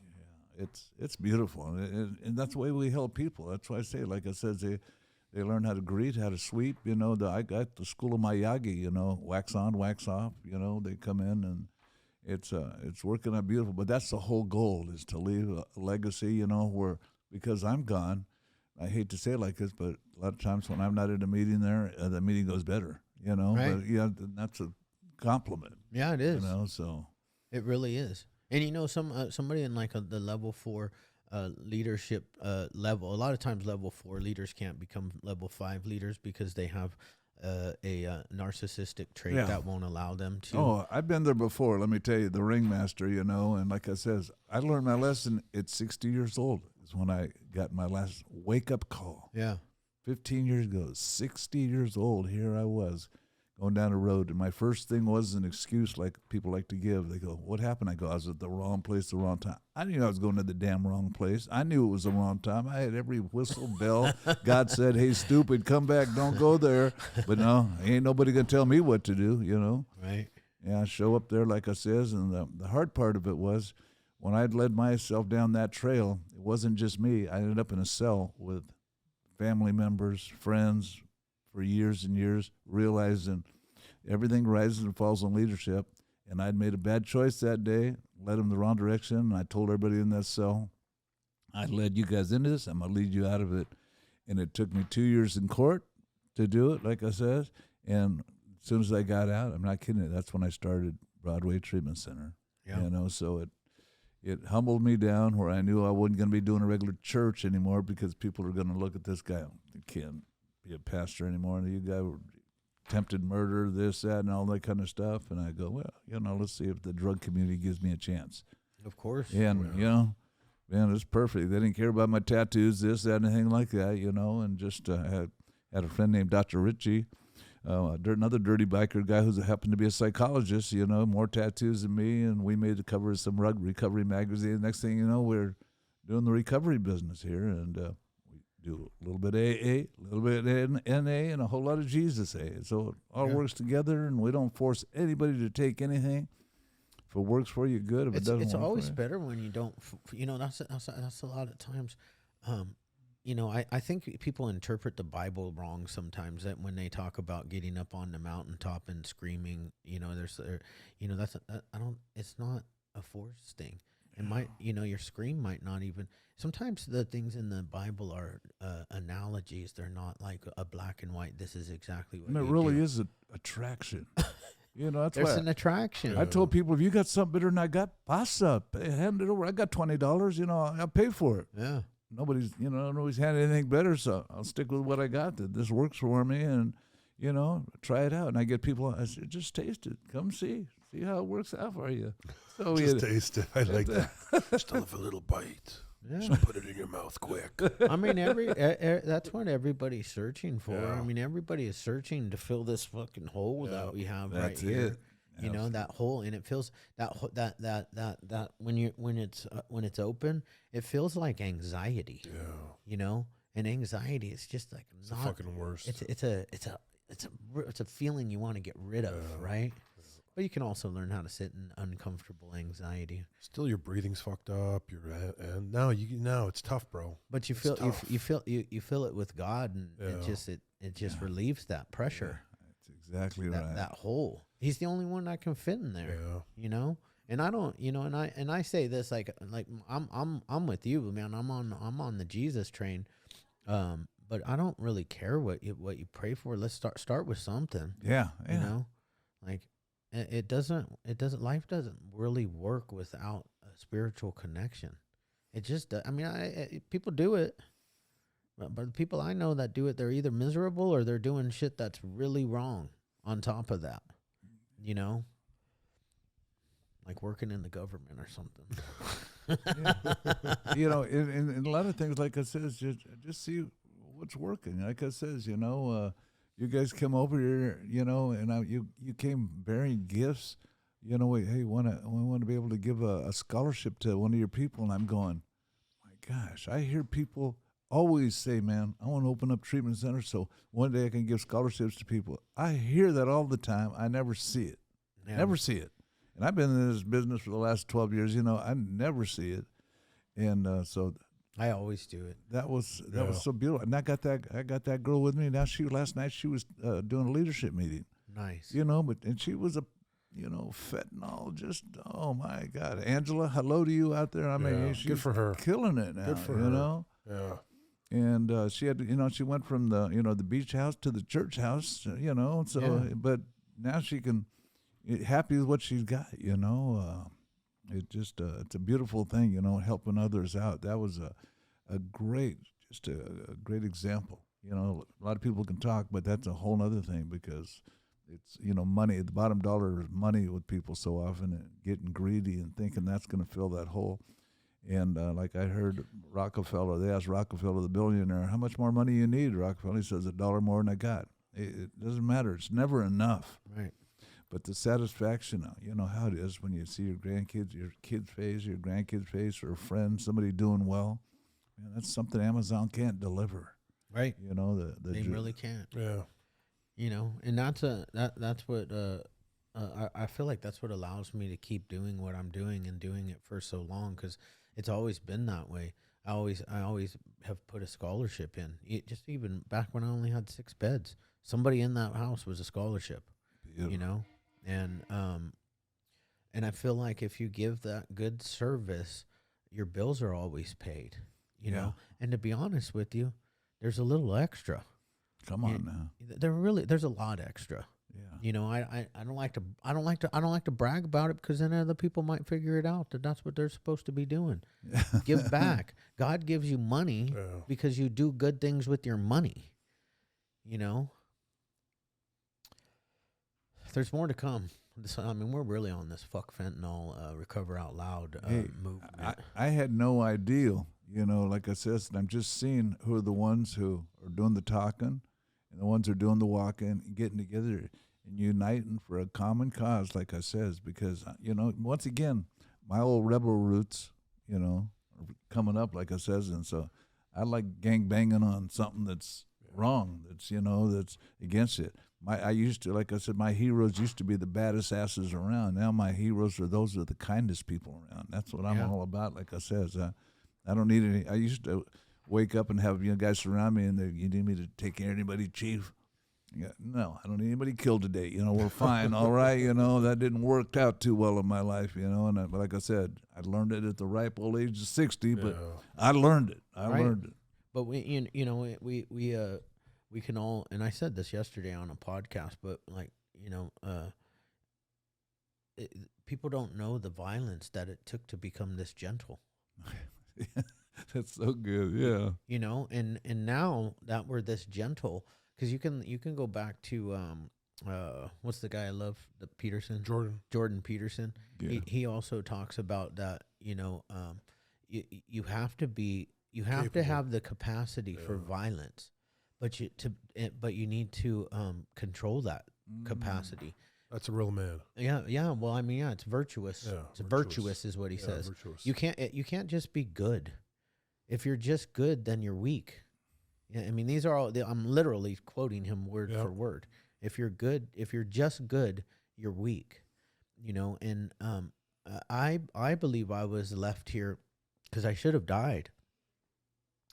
[SPEAKER 1] It's beautiful, and that's the way we help people. That's why I say, like I said, they learn how to greet, how to sweep. I got the school of Miyagi. Wax on, wax off. They come in, and it's working out beautiful. But that's the whole goal, is to leave a legacy. Where, because I'm gone, I hate to say it like this, but a lot of times when I'm not at a meeting there, the meeting goes better.
[SPEAKER 2] Right.
[SPEAKER 1] But that's a compliment.
[SPEAKER 2] Yeah, it is.
[SPEAKER 1] So
[SPEAKER 2] it really is. And somebody in like the level 4 leadership level, a lot of times level 4 leaders can't become level 5 leaders because they have a narcissistic trait that won't allow them to.
[SPEAKER 1] Oh, I've been there before. Let me tell you, the ringmaster, and like I says, I learned my lesson at 60 years old is when I got my last wake-up call.
[SPEAKER 2] Yeah.
[SPEAKER 1] 15 years ago, 60 years old, here I was going down the road, and my first thing was an excuse like people like to give. They go, what happened? I go, I was at the wrong place, the wrong time. I knew I was going to the damn wrong place. I knew it was the wrong time. I had every whistle, bell. God said, hey, stupid, come back, don't go there. But no, ain't nobody going to tell me what to do,
[SPEAKER 2] Right.
[SPEAKER 1] Yeah, I show up there, like I says, and the hard part of it was when I'd led myself down that trail, it wasn't just me. I ended up in a cell with family members, friends, for years and years, realizing everything rises and falls on leadership. And I'd made a bad choice that day, led them the wrong direction. And I told everybody in that cell, I led you guys into this. I'm going to lead you out of it. And it took me 2 years in court to do it, like I said. And as soon as I got out, I'm not kidding you, that's when I started Broadway Treatment Center.
[SPEAKER 2] Yeah.
[SPEAKER 1] So it humbled me down where I knew I wasn't going to be doing a regular church anymore because people are going to look at this guy. He can't be a pastor anymore. And you guy attempted murder, this, that, and all that kind of stuff. And I go, well, let's see if the drug community gives me a chance.
[SPEAKER 2] Of course.
[SPEAKER 1] And, man, it's perfect. They didn't care about my tattoos, this, that, anything like that, and just had a friend named Dr. Ritchie, another dirty biker guy who happened to be a psychologist, more tattoos than me, and we made the cover of some recovery magazine. Next thing you know, we're doing the recovery business here, and we do a little bit of AA, a little bit of NA, and a whole lot of Jesus A. So it all works together, and we don't force anybody to take anything. If it works for you, good. If it doesn't,
[SPEAKER 2] it's
[SPEAKER 1] work
[SPEAKER 2] always
[SPEAKER 1] for you,
[SPEAKER 2] better when you don't. That's a lot of times. I think people interpret the Bible wrong sometimes. That when they talk about getting up on the mountaintop and screaming, it's not a forced thing. It might, your scream might not even. Sometimes the things in the Bible are analogies. They're not like a black and white. This is exactly what.
[SPEAKER 1] And it really is an attraction. That's
[SPEAKER 2] There's
[SPEAKER 1] why
[SPEAKER 2] an attraction.
[SPEAKER 1] I told people, if you got something better than I got, passa, hand it over. I got $20. I'll pay for it.
[SPEAKER 2] Yeah.
[SPEAKER 1] Nobody's had anything better, so I'll stick with what I got. That this works for me, and try it out. And I get people. I say, just taste it. Come see how it works out for you. So
[SPEAKER 3] just taste it. I like that. Just have a little bite.
[SPEAKER 2] Yeah.
[SPEAKER 3] Just put it in your mouth quick.
[SPEAKER 2] I mean, that's what everybody's searching for. Yeah. I mean, everybody is searching to fill this fucking hole that we have right here. That hole, and it feels that when it's open, it feels like anxiety.
[SPEAKER 3] Yeah.
[SPEAKER 2] And anxiety is just like
[SPEAKER 3] it's the fucking worst.
[SPEAKER 2] It's a feeling you want to get rid of, right? But you can also learn how to sit in uncomfortable anxiety.
[SPEAKER 3] Still, your breathing's fucked up. And now it's tough, bro.
[SPEAKER 2] But you feel it with God, and it just relieves that pressure.
[SPEAKER 1] Yeah, that's exactly right.
[SPEAKER 2] That hole. He's the only one that can fit in there.
[SPEAKER 3] Yeah.
[SPEAKER 2] And I don't, and I say this like I'm with you, man. I'm on the Jesus train. But I don't really care what you pray for. Let's start with something.
[SPEAKER 1] Yeah.
[SPEAKER 2] Like life doesn't really work without a spiritual connection. It just, people do it, but the people I know that do it, they're either miserable or they're doing shit that's really wrong on top of that, like working in the government or something.
[SPEAKER 1] In a lot of things, like I says, just see what's working. Like I says, you guys come over here, you know, and you came bearing gifts. You know, hey, we want to be able to give a scholarship to one of your people, and I'm going, my gosh, I hear people always say, man, I want to open up treatment centers so one day I can give scholarships to people. I hear that all the time. I never see it. Yeah. Never see it. And I've been in this business for the last 12 years. You know, I never see it. And so
[SPEAKER 2] I always do it.
[SPEAKER 1] That was so beautiful. And I got that girl with me. Now last night she was doing a leadership meeting.
[SPEAKER 2] Nice.
[SPEAKER 1] You know, and she was fentanyl, just, oh my God. Angela, hello to you out there. I mean, she's
[SPEAKER 3] good for her.
[SPEAKER 1] Killing it now. Good for her. Know?
[SPEAKER 3] Yeah.
[SPEAKER 1] And she had, she went from the beach house to the church house, but now she can, happy with what she's got, it just, it's a beautiful thing, helping others out. That was a great example. A lot of people can talk, but that's a whole other thing because it's, money, the bottom dollar is money with people so often, and getting greedy and thinking that's going to fill that hole. And like I heard Rockefeller, they asked Rockefeller, the billionaire, how much more money you need? Rockefeller, he says, $1 more than I got. It doesn't matter. It's never enough.
[SPEAKER 2] Right.
[SPEAKER 1] But the satisfaction, how it is when you see your grandkids, your kids' face, your grandkids' face, or a friend, somebody doing well. Man, that's something Amazon can't deliver.
[SPEAKER 2] Right.
[SPEAKER 1] They
[SPEAKER 2] really can't.
[SPEAKER 3] Yeah.
[SPEAKER 2] And that's what I feel like that's what allows me to keep doing what I'm doing and doing it for so long, because it's always been that way. I always have put a scholarship in. Just even back when I only had 6 beds, somebody in that house was a scholarship.
[SPEAKER 1] Beautiful.
[SPEAKER 2] And I feel like if you give that good service, your bills are always paid. You know, and to be honest with you, there's a little extra.
[SPEAKER 1] Come on now.
[SPEAKER 2] There's a lot extra.
[SPEAKER 1] Yeah.
[SPEAKER 2] I don't like to brag about it, because then other people might figure it out that that's what they're supposed to be doing. Give back. God gives you money because you do good things with your money. There's more to come. We're really on this fuck fentanyl, recover out loud movement.
[SPEAKER 1] I had no idea. Like I said, I'm just seeing who are the ones who are doing the talking and the ones who are doing the walking and getting together and uniting for a common cause, like I says, because, once again, my old rebel roots, are coming up, like I says, and so I like gang banging on something that's wrong, that's, that's against it. I used to, like I said, my heroes used to be the baddest asses around. Now my heroes are those who are the kindest people around. That's what I'm all about, like I says. I don't need any. I used to wake up and have guys surround me, and you need me to take care of anybody, Chief? Yeah, no, I don't need anybody killed today. We're fine, all right. That didn't work out too well in my life. But like I said, I learned it at the ripe old age of 60. But I learned it. I learned it.
[SPEAKER 2] But we can all, and I said this yesterday on a podcast, but people don't know the violence that it took to become this gentle.
[SPEAKER 1] That's so good, yeah.
[SPEAKER 2] And now that we're this gentle, because you can go back to what's the guy I love, the Peterson, Jordan Peterson.
[SPEAKER 1] Yeah.
[SPEAKER 2] He also talks about that. You have to have the capacity for violence, but you need to control that capacity.
[SPEAKER 3] That's a real man.
[SPEAKER 2] Yeah. Well, it's virtuous. Yeah, it's virtuous is what he says.
[SPEAKER 3] Virtuous.
[SPEAKER 2] You can't just be good. If you're just good, then you're weak. Yeah, these are all. I'm literally quoting him word for word. If you're just good, you're weak. And I believe I was left here because I should have died.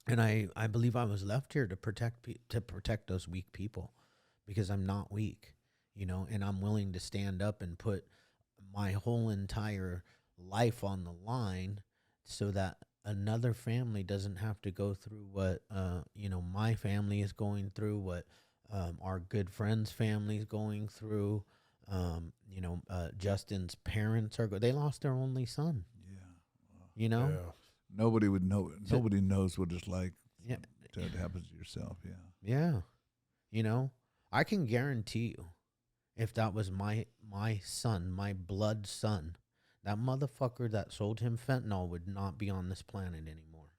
[SPEAKER 2] And I believe I was left here to protect those weak people, because I'm not weak. And I'm willing to stand up and put my whole entire life on the line so that another family doesn't have to go through what, my family is going through, what our good friend's family is going through. Justin's parents they lost their only son.
[SPEAKER 1] Yeah.
[SPEAKER 2] Yeah.
[SPEAKER 1] Nobody would know it. Nobody knows what it's like to happen to yourself. Yeah.
[SPEAKER 2] Yeah. I can guarantee you, if that was my son, my blood son, that motherfucker that sold him fentanyl would not be on this planet anymore.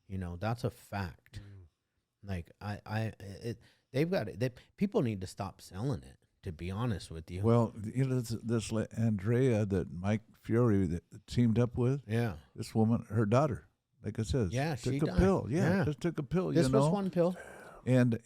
[SPEAKER 2] Yeah. That's a fact. Like They've got it. People need to stop selling it, to be honest with you.
[SPEAKER 1] Well, this Andrea that Mike Fury that teamed up with.
[SPEAKER 2] Yeah.
[SPEAKER 1] This woman, her daughter, like I said,
[SPEAKER 2] she
[SPEAKER 1] took a
[SPEAKER 2] died.
[SPEAKER 1] pill. Yeah, just took a pill.
[SPEAKER 2] This was one pill.
[SPEAKER 1] And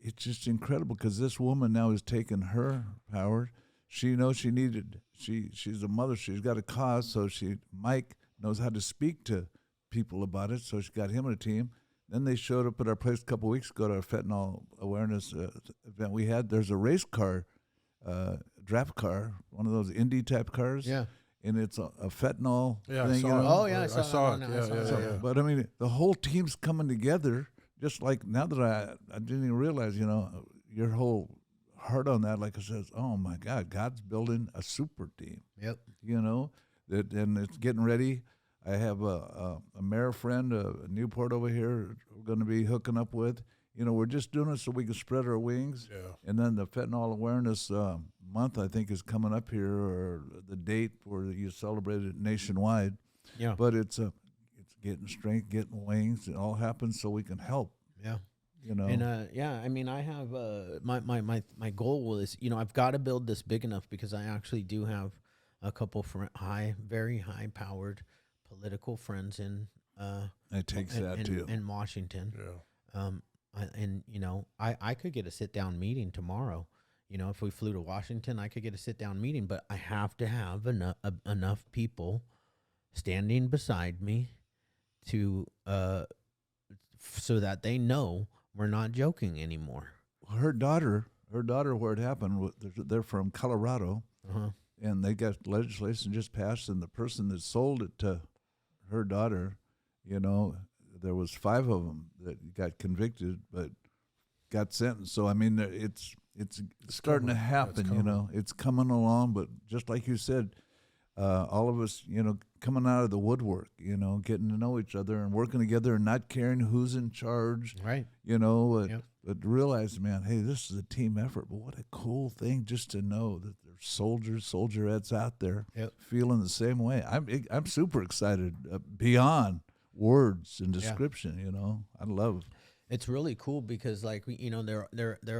[SPEAKER 1] it's just incredible because this woman now has taken her power. She knows she needed. She's a mother. She's got a cause. So Mike knows how to speak to people about it. So she got him on a team. Then they showed up at our place a couple of weeks ago to our fentanyl awareness event we had. There's a race car, draft car, one of those Indy type cars.
[SPEAKER 2] Yeah.
[SPEAKER 1] And it's a fentanyl thing.
[SPEAKER 3] I saw it.
[SPEAKER 2] I saw it.
[SPEAKER 3] Yeah.
[SPEAKER 1] But I mean, the whole team's coming together. Just like now that I didn't even realize, your whole heart on that, like I says, oh my God, God's building a super team.
[SPEAKER 2] Yep.
[SPEAKER 1] And it's getting ready. I have a mayor friend, Newport over here, we're going to be hooking up with. We're just doing it so we can spread our wings. Yeah. And then the fentanyl awareness month, I think, is coming up here, or the date where you celebrate it nationwide. Yeah. But it's getting strength, getting wings. It all happens so we can help.
[SPEAKER 2] Yeah. And I mean, I have my goal is, I've got to build this big enough because I actually do have a couple very high powered political friends in
[SPEAKER 1] it takes that too
[SPEAKER 2] in Washington.
[SPEAKER 3] Yeah.
[SPEAKER 2] I could get a sit down meeting tomorrow. If we flew to Washington, I could get a sit down meeting, but I have to have enough people standing beside me to so that they know we're not joking anymore.
[SPEAKER 1] Her daughter, where it happened, they're from Colorado, and they got legislation just passed, and the person that sold it to her daughter, there was 5 of them that got convicted, but got sentenced. So I mean, it's starting to happen. It's coming along, but just like you said, all of us, coming out of the woodwork, getting to know each other and working together and not caring who's in charge,
[SPEAKER 2] right?
[SPEAKER 1] But realize, man, hey, this is a team effort. But what a cool thing just to know that there's soldierettes out there feeling the same way. I'm super excited beyond words and description. I love.
[SPEAKER 2] It's really cool because, like, there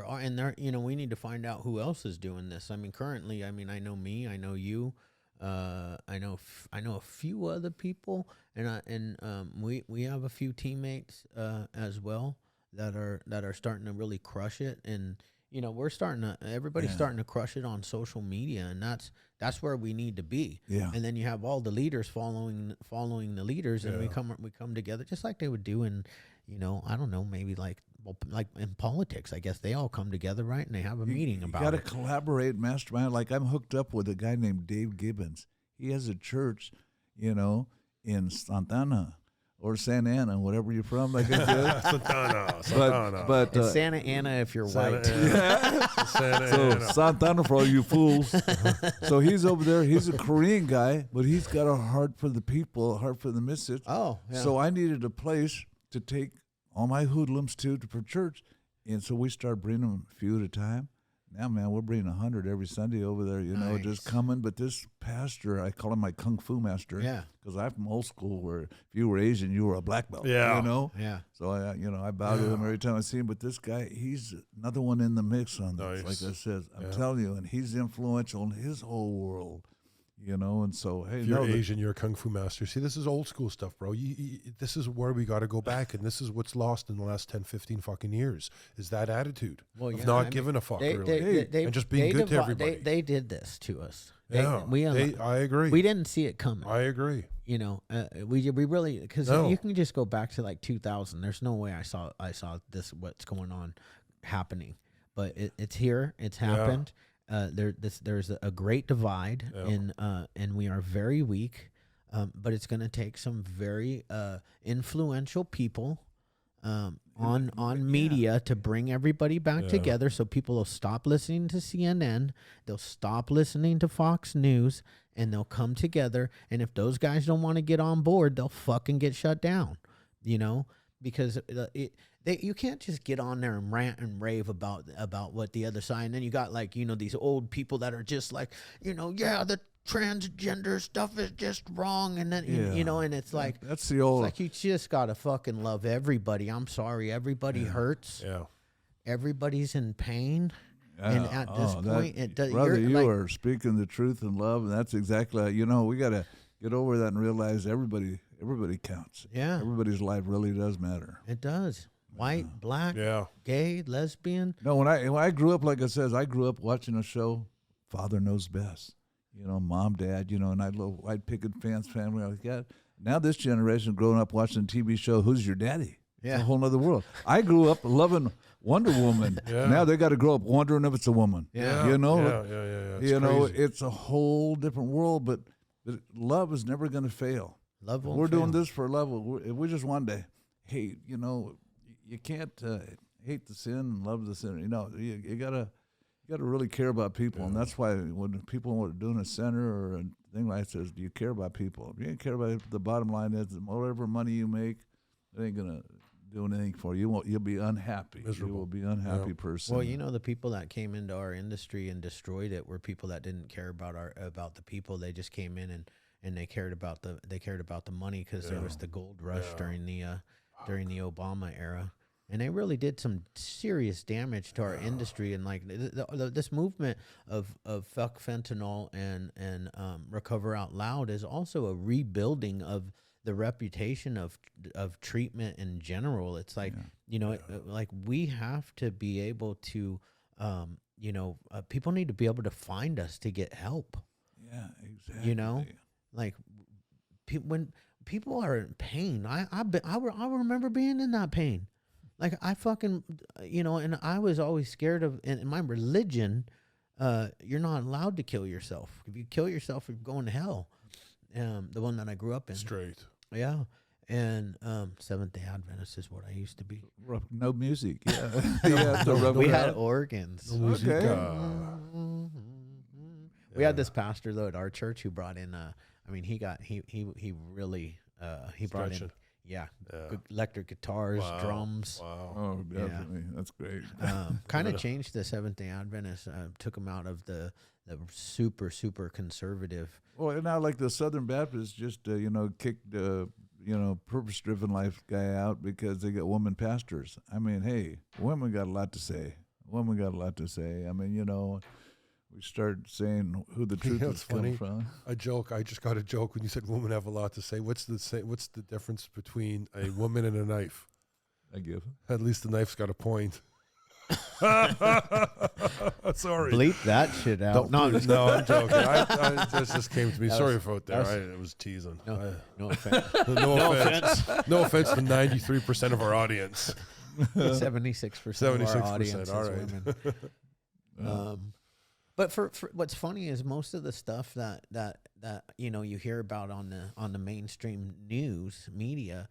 [SPEAKER 2] are, and we need to find out who else is doing this. I mean, currently, I know me, I know you. I know a few other people, and we have a few teammates as well that are starting to really crush it, and everybody's starting to crush it on social media, and that's where we need to be. Yeah. And then you have all the leaders following the leaders, and we come together just like they would do in, I don't know, maybe like in politics, I guess they all come together, right? And they have a meeting about it.
[SPEAKER 1] You got to collaborate, mastermind. Like I'm hooked up with a guy named Dave Gibbons. He has a church, in Santana or Santa Ana, whatever you're from, like I said.
[SPEAKER 3] Santana.
[SPEAKER 2] But it's Santa Ana if you're white.
[SPEAKER 1] Santana for all you fools. So he's over there. He's a Korean guy, but he's got a heart for the people, a heart for the message.
[SPEAKER 2] Oh, yeah.
[SPEAKER 1] So I needed a place to take all my hoodlums for church. And so we started bringing them a few at a time. Now, man, we're bringing 100 every Sunday over there, nice. Just coming. But this pastor, I call him my Kung Fu master.
[SPEAKER 2] Yeah.
[SPEAKER 1] Because I'm from old school where if you were Asian, you were a black belt.
[SPEAKER 3] Yeah.
[SPEAKER 2] Yeah.
[SPEAKER 1] So, I bow to him every time I see him. But this guy, he's another one in the mix on this. Nice. Like I said, I'm telling you, and he's influential in his whole world. And so, hey,
[SPEAKER 3] if you're Asian, you're a Kung Fu master. See, this is old school stuff, bro. This is where we got to go back, and this is what's lost in the last 10, 15 fucking years, is that attitude of not giving a fuck, really, and just being good to everybody.
[SPEAKER 2] They did this to us.
[SPEAKER 3] I agree.
[SPEAKER 2] We didn't see it coming.
[SPEAKER 3] I agree.
[SPEAKER 2] We really, because you can just go back to like 2000. There's no way I saw this, what's going on happening, but it's here. It's happened. There's a great divide, and we are very weak, but it's going to take some very influential people on media to bring everybody back together, so people will stop listening to CNN, they'll stop listening to Fox News, and they'll come together. And if those guys don't want to get on board, they'll fucking get shut down, because you can't just get on there and rant and rave about what the other side, and then you got these old people that are just like, the transgender stuff is just wrong, and then and it's like,
[SPEAKER 1] that's the old,
[SPEAKER 2] it's like, you just gotta fucking love everybody. I'm sorry, everybody hurts.
[SPEAKER 3] Yeah.
[SPEAKER 2] everybody's in pain. And at this point, it does.
[SPEAKER 1] Brother, you are speaking the truth in love, and that's exactly. We got to get over that and realize everybody counts.
[SPEAKER 2] Yeah,
[SPEAKER 1] everybody's life really does matter.
[SPEAKER 2] It does. White, black, gay, lesbian.
[SPEAKER 1] No, when I grew up, like I said, I grew up watching a show, Father Knows Best. Mom, Dad, and I little white picket fence family like that. Now this generation growing up watching a TV show, Who's Your Daddy?
[SPEAKER 2] Yeah.
[SPEAKER 1] It's a whole nother world. I grew up loving Wonder Woman. Now they got to grow up wondering if it's a woman.
[SPEAKER 3] Yeah.
[SPEAKER 1] It's a whole different world, but love is never going to fail.
[SPEAKER 2] Love won't
[SPEAKER 1] We're
[SPEAKER 2] fail.
[SPEAKER 1] doing this for love. We just one day, hey, you can't hate the sin and love the sinner. You gotta really care about people, and that's why when people are doing a center or a thing like that, says, do you care about people? If you ain't care about it, the bottom line is whatever money you make, it ain't gonna do anything for you. You'll be unhappy.
[SPEAKER 3] Miserable.
[SPEAKER 1] You will be an unhappy person.
[SPEAKER 2] Well, the people that came into our industry and destroyed it were people that didn't care about the people. They just came in and they cared about the money because there was the gold rush during the Obama era. And they really did some serious damage to our industry. And like this movement of fuck fentanyl and recover out loud is also a rebuilding of the reputation of treatment in general. It's like, like we have to be able to, people need to be able to find us to get help.
[SPEAKER 1] Yeah, exactly.
[SPEAKER 2] Like when people are in pain, I remember being in that pain. Like I fucking, and I was always scared of, in my religion, you're not allowed to kill yourself. If you kill yourself, you're going to hell. The one that I grew up in.
[SPEAKER 3] Straight.
[SPEAKER 2] Yeah. And Seventh-day Adventist is what I used to be.
[SPEAKER 1] No music. Yeah.
[SPEAKER 2] We had organs.
[SPEAKER 3] No music.
[SPEAKER 1] Okay.
[SPEAKER 2] We had this pastor though at our church who brought in he really brought in good electric guitars, drums.
[SPEAKER 3] Wow.
[SPEAKER 1] Oh, definitely. Yeah. That's great.
[SPEAKER 2] Kind of changed the Seventh-day Adventist. Took them out of the super, super conservative.
[SPEAKER 1] Well, now like the Southern Baptists just, kicked purpose-driven life guy out because they got women pastors. I mean, hey, women got a lot to say. I mean, we started saying who the truth is coming from.
[SPEAKER 3] A joke. I just got a joke when you said women have a lot to say. What's the difference between a woman and a knife?
[SPEAKER 1] I give.
[SPEAKER 3] At least the knife's got a point. Sorry.
[SPEAKER 2] Bleep that shit out.
[SPEAKER 3] No, I'm joking. This just came to me. Sorry about that. It was teasing.
[SPEAKER 2] No offense.
[SPEAKER 3] No offense. No offense to 93% of our audience.
[SPEAKER 2] 76% of our audience
[SPEAKER 3] all
[SPEAKER 2] is
[SPEAKER 3] right.
[SPEAKER 2] women. But for what's funny is most of the stuff that you hear about on the mainstream news media,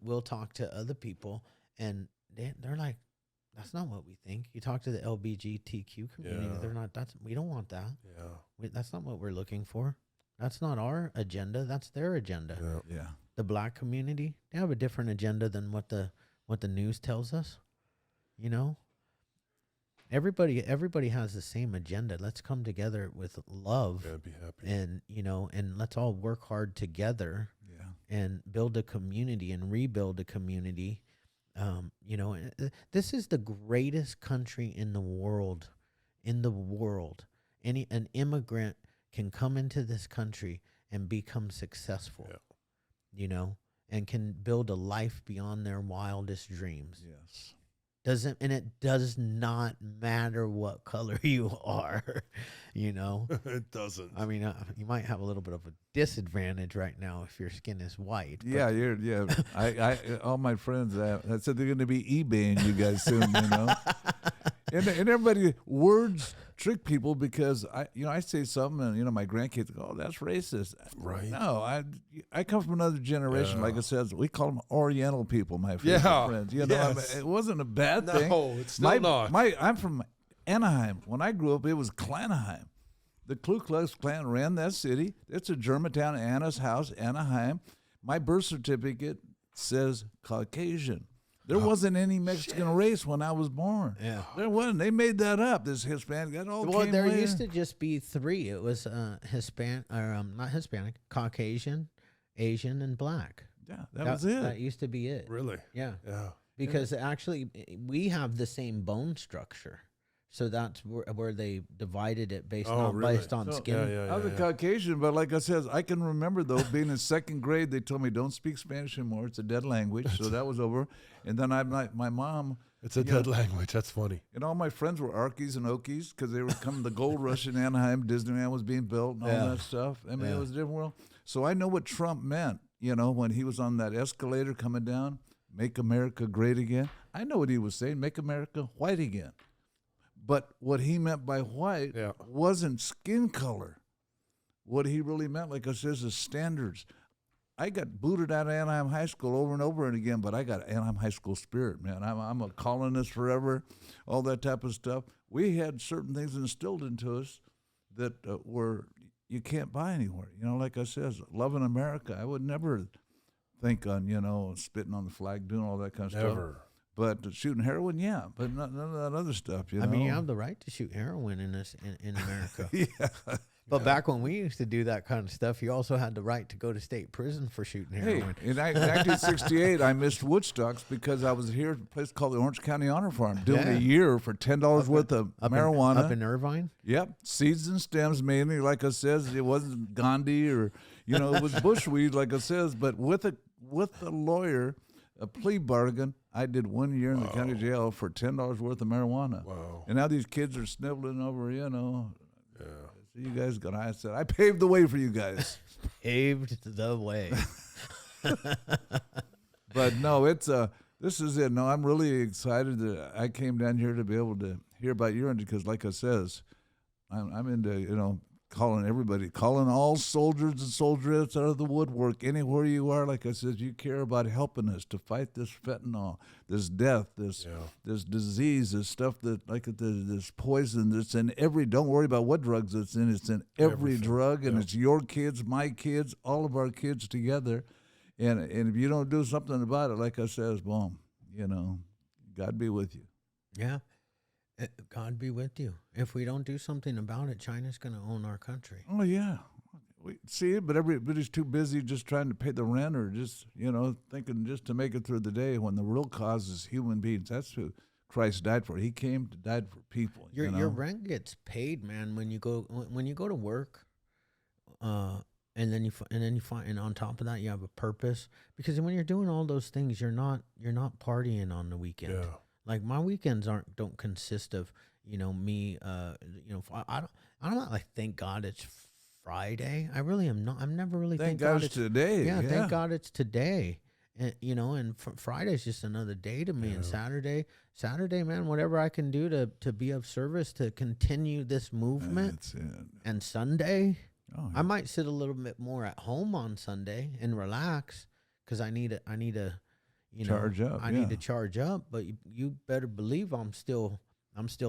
[SPEAKER 2] we'll talk to other people and they're like, that's not what we think. You talk to the LGBTQ community, they're not. We don't want that. Yeah, that's not what we're looking for. That's not our agenda. That's their agenda.
[SPEAKER 1] Yeah.
[SPEAKER 2] The black community, they have a different agenda than what the news tells us. Everybody has the same agenda. Let's come together with love.
[SPEAKER 3] Yeah, be happy.
[SPEAKER 2] And and let's all work hard together.
[SPEAKER 1] Yeah.
[SPEAKER 2] And build a community and rebuild a community. This is the greatest country in the world. An immigrant can come into this country and become successful.
[SPEAKER 3] Yeah.
[SPEAKER 2] And can build a life beyond their wildest dreams.
[SPEAKER 1] Yes.
[SPEAKER 2] It does not matter what color you are,
[SPEAKER 3] It doesn't.
[SPEAKER 2] I mean, you might have a little bit of a disadvantage right now if your skin is white.
[SPEAKER 1] Yeah, I all my friends I said they're going to be eBaying you guys soon, and everybody words trick people because I say something and my grandkids go, oh, that's racist.
[SPEAKER 3] Right.
[SPEAKER 1] No, I come from another generation. Like I said, we call them Oriental people. My friends.
[SPEAKER 3] Yes.
[SPEAKER 1] It wasn't a bad thing.
[SPEAKER 3] No, it's still not.
[SPEAKER 1] I'm from Anaheim. When I grew up, it was Klanaheim. The Ku Klux Klan ran that city. It's a Germantown, Anna's house, Anaheim. My birth certificate says Caucasian. There wasn't any Mexican race when I was born.
[SPEAKER 2] Yeah.
[SPEAKER 1] There wasn't. They made that up. This Hispanic. That all
[SPEAKER 2] Well,
[SPEAKER 1] came
[SPEAKER 2] there
[SPEAKER 1] later.
[SPEAKER 2] used to just be three. It was not Hispanic, Caucasian, Asian, and Black.
[SPEAKER 1] Yeah, that was it.
[SPEAKER 2] That used to be it.
[SPEAKER 3] Really?
[SPEAKER 2] Yeah.
[SPEAKER 3] Yeah.
[SPEAKER 2] because actually we have the same bone structure. So that's where they divided it based on skin.
[SPEAKER 1] I was a Caucasian, but like I said, I can remember, though, being in second grade, they told me, don't speak Spanish anymore. It's a dead language. So that was over. And then my mom.
[SPEAKER 3] It's a dead language. That's funny.
[SPEAKER 1] And all my friends were Arkies and Okies because they were coming the gold rush in Anaheim. Disneyland was being built and all that stuff. I mean, it was a different world. So I know what Trump meant, when he was on that escalator coming down, make America great again. I know what he was saying, make America white again. But what he meant by white wasn't skin color. What he really meant, like I said, is standards. I got booted out of Anaheim High School over and over and again, but I got Anaheim High School spirit, man. I'm a colonist forever, all that type of stuff. We had certain things instilled into us that were you can't buy anywhere. Like I said, loving America. I would never think on, spitting on the flag, doing all that kind of stuff. But shooting heroin, but none of that other stuff. I
[SPEAKER 2] mean, you have the right to shoot heroin in America.
[SPEAKER 1] But
[SPEAKER 2] back when we used to do that kind of stuff, you also had the right to go to state prison for shooting heroin.
[SPEAKER 1] In 1968, I missed Woodstocks because I was here at a place called the Orange County Honor Farm doing a year for $10 worth of marijuana.
[SPEAKER 2] Up in Irvine?
[SPEAKER 1] Yep. Seeds and stems mainly, like I says. It wasn't Gandhi or, it was bushweed, like I says. But with a lawyer, a plea bargain, I did 1 year in the county jail for $10 worth of marijuana.
[SPEAKER 3] Wow.
[SPEAKER 1] And now these kids are sniveling over, So you guys I said, I paved the way for you guys.
[SPEAKER 2] Paved the way.
[SPEAKER 1] But no, this is it. No, I'm really excited that I came down here to be able to hear about your end because, like I says, I'm into, calling all soldiers and soldierettes out of the woodwork anywhere you are. Like I said, you care about helping us to fight this fentanyl, this death, this disease, this stuff that this poison that's in every. Don't worry about what drugs it's in. It's in every drug, and it's your kids, my kids, all of our kids together. And if you don't do something about it, like I says, boom, God be with you.
[SPEAKER 2] Yeah. God be with you. If we don't do something about it, China's going to own our country.
[SPEAKER 1] Oh, yeah. We see it, but everybody's too busy just trying to pay the rent or just, thinking just to make it through the day when the real cause is human beings. That's who Christ died for. He came to die for people.
[SPEAKER 2] Your rent gets paid, man, when you go to work, and then you find, and on top of that, you have a purpose. Because when you're doing all those things, you're not partying on the weekend. Yeah. Like my weekends don't consist of, me, I'm not like, thank God it's Friday. I really am not. I'm never really
[SPEAKER 1] thank God it's today.
[SPEAKER 2] Yeah, thank God it's today. And, and Friday's just another day to me. And Saturday, man, whatever I can do to be of service, to continue this movement.
[SPEAKER 1] That's it.
[SPEAKER 2] And Sunday, I might sit a little bit more at home on Sunday and relax because I need to
[SPEAKER 1] charge up.
[SPEAKER 2] I need to charge up, but you better believe I'm still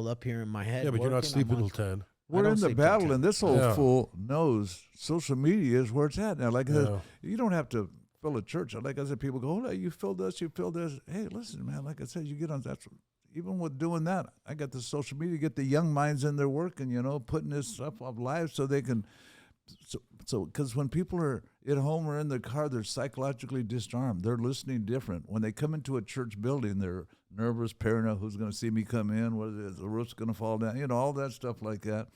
[SPEAKER 2] up here in my head.
[SPEAKER 3] Yeah, but you're not sleeping till 10.
[SPEAKER 1] We're in the battle, and this old fool knows social media is where it's at now. Like you don't have to fill a church. Like I said, people go, "Oh, you fill this, you fill this." Hey, listen, man. Like I said, you get on that. Even with doing that, I got the social media, get the young minds in there working. Putting this stuff up live so they can. So, because when people are at home or in their car, they're psychologically disarmed. They're listening different. When they come into a church building, they're nervous, paranoid. Who's going to see me come in? Whether the roof's going to fall down? All that stuff like that.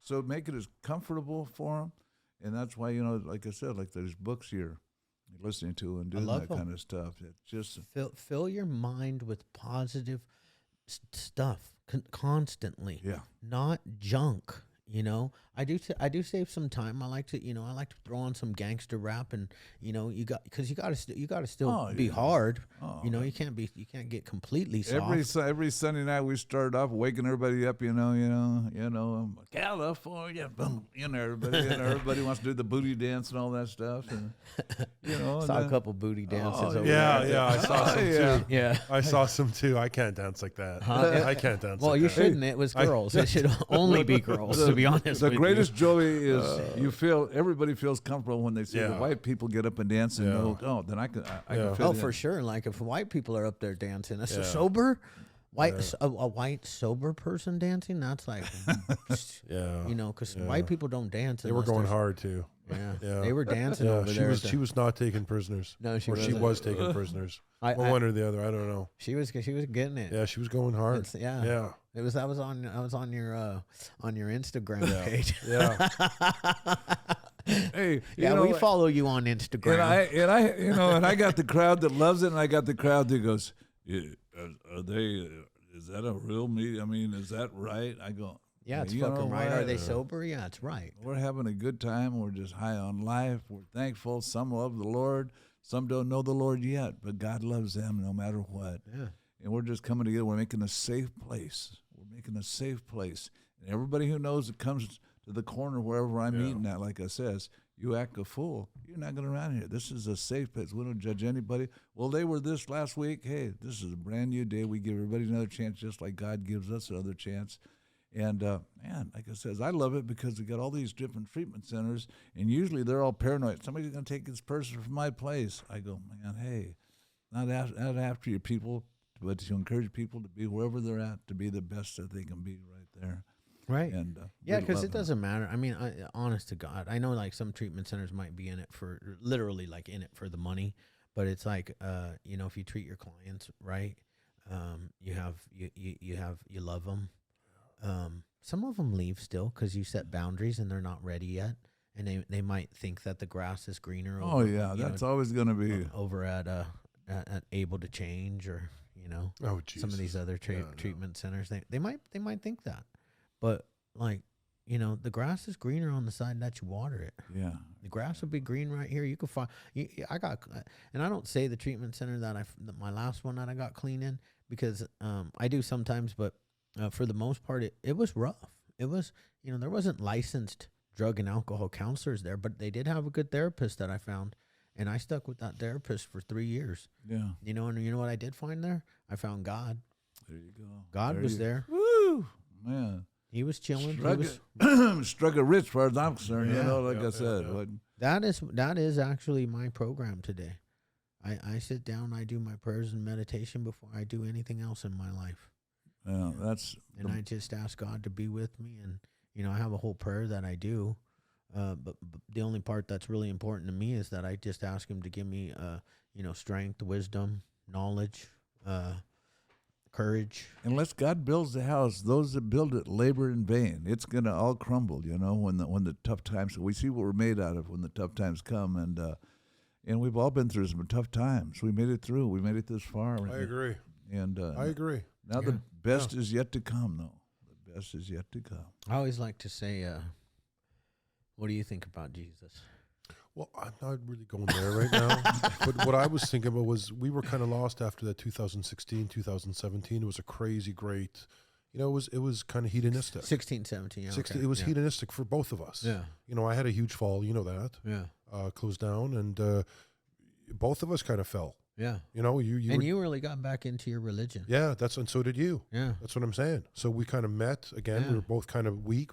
[SPEAKER 1] So make it as comfortable for them, and that's why like I said, like there's books you're listening to and doing that kind of stuff. It's just
[SPEAKER 2] fill your mind with positive stuff constantly.
[SPEAKER 1] Yeah,
[SPEAKER 2] not junk. I do save some time. I like to throw on some gangster rap, and you got to still be hard. You can't get completely soft.
[SPEAKER 1] Every Sunday night we start off waking everybody up. California, boom. Everybody wants to do the booty dance and all that stuff. And
[SPEAKER 2] saw a couple booty dances. Over
[SPEAKER 3] yeah,
[SPEAKER 2] there.
[SPEAKER 3] yeah, I saw some too.
[SPEAKER 2] Yeah,
[SPEAKER 3] I saw some too. I can't dance like that. I can't dance.
[SPEAKER 2] Well,
[SPEAKER 3] like
[SPEAKER 2] you
[SPEAKER 3] that.
[SPEAKER 2] shouldn't. It was girls. It should only be girls. To be honest,
[SPEAKER 1] the greatest joy is everybody feels comfortable when they see the white people get up and dance and go, then I can fit in.
[SPEAKER 2] For sure. Like if white people are up there dancing, that's a sober a white sober person dancing. That's like, because white people don't dance.
[SPEAKER 3] They were going hard too.
[SPEAKER 2] Yeah. They were dancing over there.
[SPEAKER 3] She was not taking prisoners.
[SPEAKER 2] No, she
[SPEAKER 3] wasn't. She was taking prisoners. One or the other. I don't know.
[SPEAKER 2] She was getting it.
[SPEAKER 3] Yeah, she was going hard.
[SPEAKER 2] Yeah. It was. I was on your Instagram page.
[SPEAKER 3] Yeah.
[SPEAKER 1] Hey,
[SPEAKER 2] we follow you on Instagram.
[SPEAKER 1] And I got the crowd that loves it, and I got the crowd that goes, "Are they? Is that a real meeting? I mean, is that right?" I go,
[SPEAKER 2] "Yeah, it's fucking right. Are they sober? Yeah, it's right.
[SPEAKER 1] We're having a good time. We're just high on life. We're thankful. Some love the Lord. Some don't know the Lord yet, but God loves them no matter what.
[SPEAKER 2] Yeah.
[SPEAKER 1] And we're just coming together. We're making a safe place. And everybody who knows it comes to the corner wherever I'm eating at, like I says, you act a fool, you're not going to around here. This is a safe place. We don't judge anybody. Well, they were this last week. Hey, this is a brand new day. We give everybody another chance, just like God gives us another chance. And, man, like I says, I love it because we got all these different treatment centers, and usually they're all paranoid. Somebody's going to take this person from my place. I go, man, hey, not after your people, but to encourage people to be wherever they're at, to be the best that they can be right there.
[SPEAKER 2] Right.
[SPEAKER 1] And
[SPEAKER 2] because it doesn't matter. I mean, honest to God, I know like some treatment centers might be in it for literally like in it for the money, but it's like, if you treat your clients right, you love them. Some of them leave still because you set boundaries and they're not ready yet, and they might think that the grass is greener.
[SPEAKER 1] That's always going to be
[SPEAKER 2] over at Able to Change or some of these other treatment centers. They might think that. But, like, the grass is greener on the side that you water it.
[SPEAKER 1] Yeah.
[SPEAKER 2] The grass will be green right here. You can find, and I don't say the treatment center my last one that I got clean in, because I do sometimes, but for the most part, it was rough. It was, there wasn't licensed drug and alcohol counselors there, but they did have a good therapist that I found. And I stuck with that therapist for 3 years.
[SPEAKER 1] Yeah.
[SPEAKER 2] And you know what I did find there? I found God.
[SPEAKER 1] There you go.
[SPEAKER 2] God was there.
[SPEAKER 1] Woo! Man.
[SPEAKER 2] He was chilling.
[SPEAKER 1] Struck a rich, as far as I'm concerned. Like I said.
[SPEAKER 2] Yeah. That is actually my program today. I sit down, I do my prayers and meditation before I do anything else in my life.
[SPEAKER 1] Yeah,
[SPEAKER 2] I just ask God to be with me, and I have a whole prayer that I do. But the only part that's really important to me is that I just ask Him to give me, strength, wisdom, knowledge, courage.
[SPEAKER 1] Unless God builds the house, those that build it labor in vain. It's gonna all crumble, when the tough times. We see what we're made out of when the tough times come, and we've all been through some tough times. We made it through. We made it this far.
[SPEAKER 3] I agree.
[SPEAKER 1] And
[SPEAKER 3] I agree.
[SPEAKER 1] Now the best is yet to come, though. The best is yet to come.
[SPEAKER 2] I always like to say, what do you think about Jesus?
[SPEAKER 3] Well, I'm not really going there right now. But what I was thinking about was we were kind of lost after that 2016, 2017. It was a crazy, great, it was kind of hedonistic.
[SPEAKER 2] 16, 17, yeah.
[SPEAKER 3] 16, it was hedonistic for both of us.
[SPEAKER 2] Yeah.
[SPEAKER 3] I had a huge fall, that.
[SPEAKER 2] Yeah.
[SPEAKER 3] Closed down, and both of us kind of fell.
[SPEAKER 2] Yeah.
[SPEAKER 3] You
[SPEAKER 2] really got back into your religion.
[SPEAKER 3] Yeah, and so did you.
[SPEAKER 2] Yeah.
[SPEAKER 3] That's what I'm saying. So we kind of met again. Yeah. We were both kind of weak.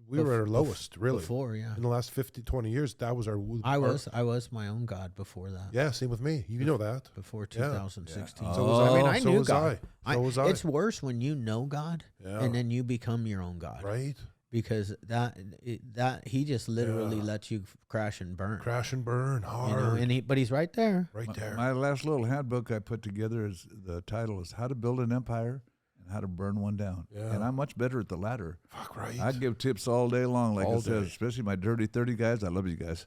[SPEAKER 3] We were at our lowest, really.
[SPEAKER 2] Before, yeah.
[SPEAKER 3] In the last 20 years, that was our...
[SPEAKER 2] I was my own God before that.
[SPEAKER 3] Yeah, same with me. You know that.
[SPEAKER 2] Before 2016.
[SPEAKER 1] Yeah.
[SPEAKER 3] So was I.
[SPEAKER 2] I knew God.
[SPEAKER 3] So was I.
[SPEAKER 2] It's worse when you know God and then you become your own God.
[SPEAKER 3] Right.
[SPEAKER 2] Because that He just literally lets you crash and burn.
[SPEAKER 3] Crash and burn hard.
[SPEAKER 2] But He's right there.
[SPEAKER 3] Right there.
[SPEAKER 1] My last little handbook I put together the title is How to Build an Empire and How to Burn One Down. Yeah. And I'm much better at the latter.
[SPEAKER 3] Fuck right.
[SPEAKER 1] I give tips all day long, like I said, especially my Dirty 30 guys. I love you guys.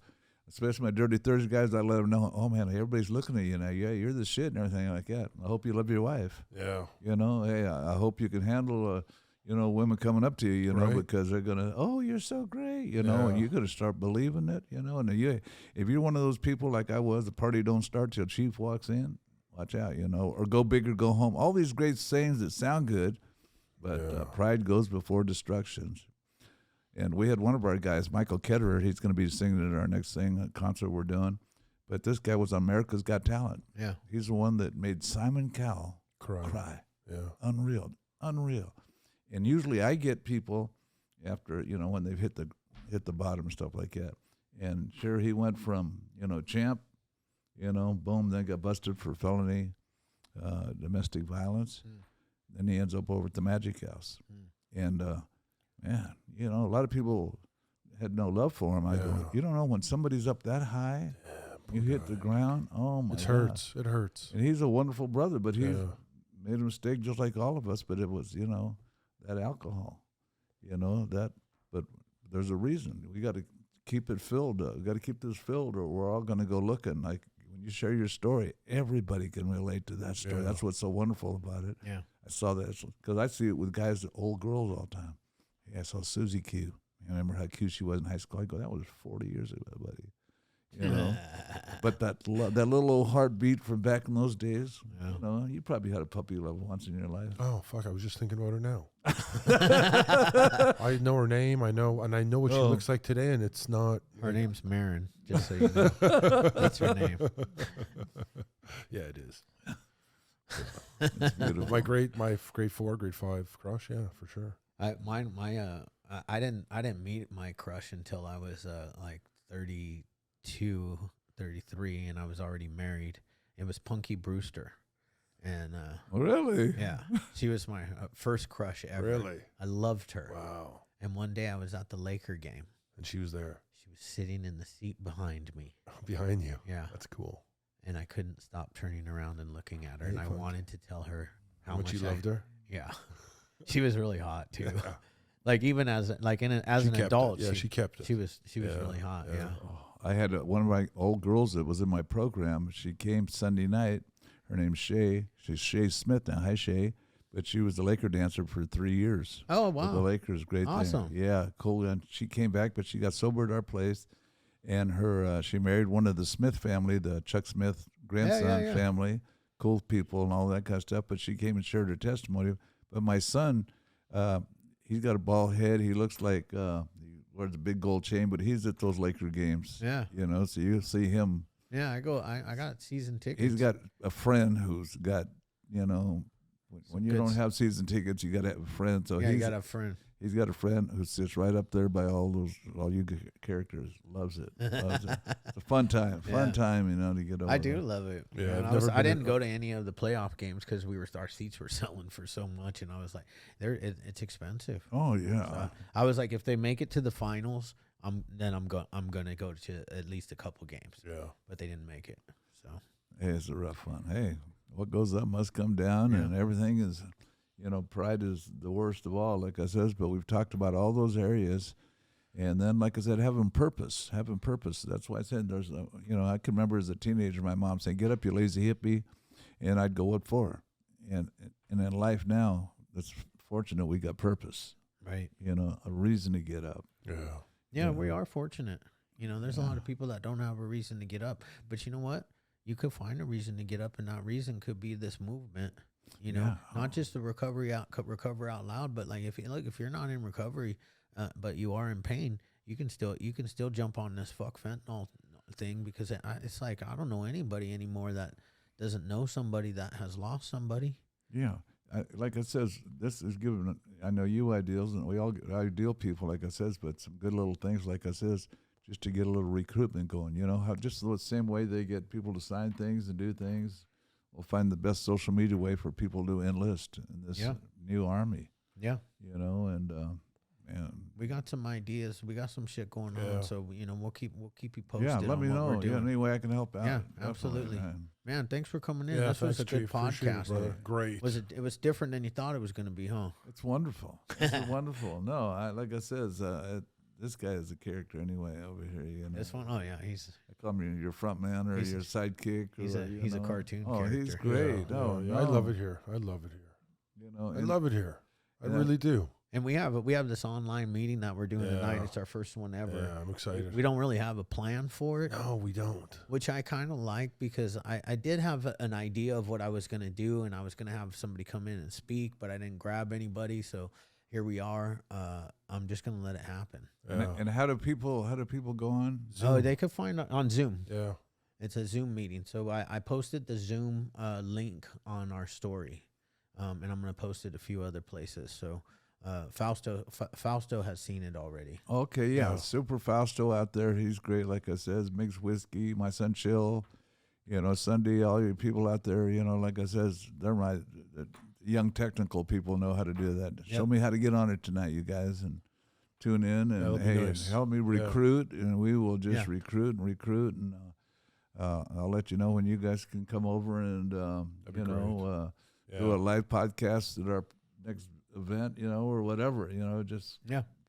[SPEAKER 1] Especially my Dirty 30 guys, I let them know, oh, man, everybody's looking at you now. Yeah, you're the shit and everything like that. I hope you love your wife.
[SPEAKER 3] Yeah.
[SPEAKER 1] Hey, I hope you can handle women coming up to you,
[SPEAKER 3] right.
[SPEAKER 1] because they're going to, oh, you're so great, and you're going to start believing it, and if you're one of those people like I was, the party don't start till Chief walks in, watch out, or go big or go home. All these great sayings that sound good, but pride goes before destructions. And we had one of our guys, Michael Ketterer, he's going to be singing at our next concert we're doing, but this guy was on America's Got Talent.
[SPEAKER 2] Yeah.
[SPEAKER 1] He's the one that made Simon Cowell cry.
[SPEAKER 3] Yeah.
[SPEAKER 1] Unreal. And usually I get people after, when they've hit the bottom and stuff like that. And sure, he went from, champ, boom, then got busted for felony domestic violence. Then he ends up over at the Magic House. And, man, a lot of people had no love for him. I go, you don't know when somebody's up that high, you hit the ground. Oh my! It
[SPEAKER 3] hurts. It hurts.
[SPEAKER 1] And he's a wonderful brother, but he made a mistake just like all of us. But it was, that alcohol, that. But there's a reason. We got to keep it filled. We got to keep this filled, or we're all going to go looking. Like when you share your story, everybody can relate to that story. That's what's so wonderful about it.
[SPEAKER 2] Yeah,
[SPEAKER 1] I saw that because I see it with guys, old girls all the time. Yeah, I saw Susie Q. I remember how cute she was in high school. I go, that was 40 years ago, buddy. But that little old heartbeat from back in those days, you probably had a puppy love once in your life.
[SPEAKER 3] Oh, fuck, I was just thinking about her now. I know her name, I know what she looks like today, and it's not...
[SPEAKER 2] Her name's Marin, just so you know. That's her name.
[SPEAKER 3] Yeah, it is.
[SPEAKER 1] It's beautiful.
[SPEAKER 3] My grade 4, grade 5 crush, yeah, for sure.
[SPEAKER 2] I didn't meet my crush until I was like 32, 33, and I was already married. It was Punky Brewster, and
[SPEAKER 1] really,
[SPEAKER 2] yeah, she was my first crush ever.
[SPEAKER 3] Really,
[SPEAKER 2] I loved her.
[SPEAKER 3] Wow.
[SPEAKER 2] And one day I was at the Laker game,
[SPEAKER 3] and she was there.
[SPEAKER 2] She was sitting in the seat behind me.
[SPEAKER 3] Behind you?
[SPEAKER 2] Yeah,
[SPEAKER 3] that's cool.
[SPEAKER 2] And I couldn't stop turning around and looking at her, and I wanted to tell her how much
[SPEAKER 3] you loved her.
[SPEAKER 2] Yeah, she was really hot too. Yeah. Like even as an adult,
[SPEAKER 3] she kept it.
[SPEAKER 2] She was really hot. Yeah.
[SPEAKER 1] I had one of my old girls that was in my program. She came Sunday night. Her name's Shay. She's Shay Smith now. Hi, Shay. But she was the Laker dancer for 3 years.
[SPEAKER 2] Oh, wow.
[SPEAKER 1] With the Lakers, great
[SPEAKER 2] awesome.
[SPEAKER 1] thing. Yeah, cool. And she came back, but she got sober at our place. And she married one of the Smith family, the Chuck Smith grandson family. Cool people and all that kind of stuff. But she came and shared her testimony. But my son, he's got a bald head. He looks like he wears a big gold chain, but he's at those Laker games.
[SPEAKER 2] Yeah.
[SPEAKER 1] So you see him.
[SPEAKER 2] Yeah, I got season tickets.
[SPEAKER 1] He's got a friend who's got, when you don't have season tickets, you got to have a friend. So
[SPEAKER 2] you got a friend.
[SPEAKER 1] He's got a friend who sits right up there by all you characters. Loves it. Loves it. It's a fun time. Fun time, to get over.
[SPEAKER 2] I do love it.
[SPEAKER 3] Yeah,
[SPEAKER 2] I didn't go to any of the playoff games because our seats were selling for so much, and I was like, it's expensive.
[SPEAKER 1] Oh yeah.
[SPEAKER 2] So I was like, if they make it to the finals, I'm gonna go to at least a couple games.
[SPEAKER 3] Yeah.
[SPEAKER 2] But they didn't make it. So
[SPEAKER 1] hey, it's a rough one. Hey, what goes up must come down, and everything is. Pride is the worst of all, like I says, but we've talked about all those areas. And then, like I said, having purpose. That's why I said there's, I can remember as a teenager, my mom saying, get up, you lazy hippie. And I'd go, what for? And in life now, it's fortunate we got purpose.
[SPEAKER 2] Right.
[SPEAKER 1] A reason to get up.
[SPEAKER 3] Yeah.
[SPEAKER 2] Yeah, we are fortunate. There's a lot of people that don't have a reason to get up. But you know what? You could find a reason to get up, and that reason could be this movement. Not just the recover out loud, but like if you're not in recovery, but you are in pain, you can still jump on this fuck fentanyl thing because it's like I don't know anybody anymore that doesn't know somebody that has lost somebody.
[SPEAKER 1] Yeah, like I says, this is giving. I know you ideals, and we all get ideal people, like I says, but some good little things, like I says, just to get a little recruitment going. How just the same way they get people to sign things and do things. We'll find the best social media way for people to enlist in this new army.
[SPEAKER 2] Yeah.
[SPEAKER 1] And
[SPEAKER 2] we got some ideas. We got some shit going on. So, we'll keep you posted.
[SPEAKER 1] Yeah, let me know. Any way I can help out.
[SPEAKER 2] Yeah, absolutely. Man, thanks for coming in.
[SPEAKER 3] Yeah,
[SPEAKER 2] this was a good podcast.
[SPEAKER 3] Brother. Great.
[SPEAKER 2] It was different than you thought it was going to be, huh?
[SPEAKER 1] It's wonderful. It's wonderful. No, like I says, this guy is a character anyway over here.
[SPEAKER 2] This one, oh yeah, I
[SPEAKER 1] call him your front man or your sidekick.
[SPEAKER 2] He's a cartoon character.
[SPEAKER 1] Oh, he's great.
[SPEAKER 3] Yeah,
[SPEAKER 1] no.
[SPEAKER 3] I love it here. I love it here. I really do.
[SPEAKER 2] And we have this online meeting that we're doing tonight. It's our first one ever.
[SPEAKER 3] Yeah, I'm excited.
[SPEAKER 2] We don't really have a plan for it.
[SPEAKER 3] No, we don't.
[SPEAKER 2] Which I kind of like because I did have an idea of what I was going to do, and I was going to have somebody come in and speak, but I didn't grab anybody, so here we are. I'm just going to let it happen.
[SPEAKER 3] Yeah.
[SPEAKER 1] And how do people go on?
[SPEAKER 2] Zoom. Oh, they could find it on Zoom.
[SPEAKER 3] Yeah.
[SPEAKER 2] It's a Zoom meeting. So I posted the Zoom link on our story, and I'm going to post it a few other places. So Fausto has seen it already.
[SPEAKER 1] Okay, yeah. Super Fausto out there. He's great, like I says. Mixed whiskey. My son Chill. Sunday, all you people out there, like I says, they're my young technical people know how to do that. Yep. Show me how to get on it tonight, you guys. And tune in and
[SPEAKER 3] nice.
[SPEAKER 1] help me recruit, and we will just recruit, and I'll let you know when you guys can come over and do a live podcast at our next event, or whatever, just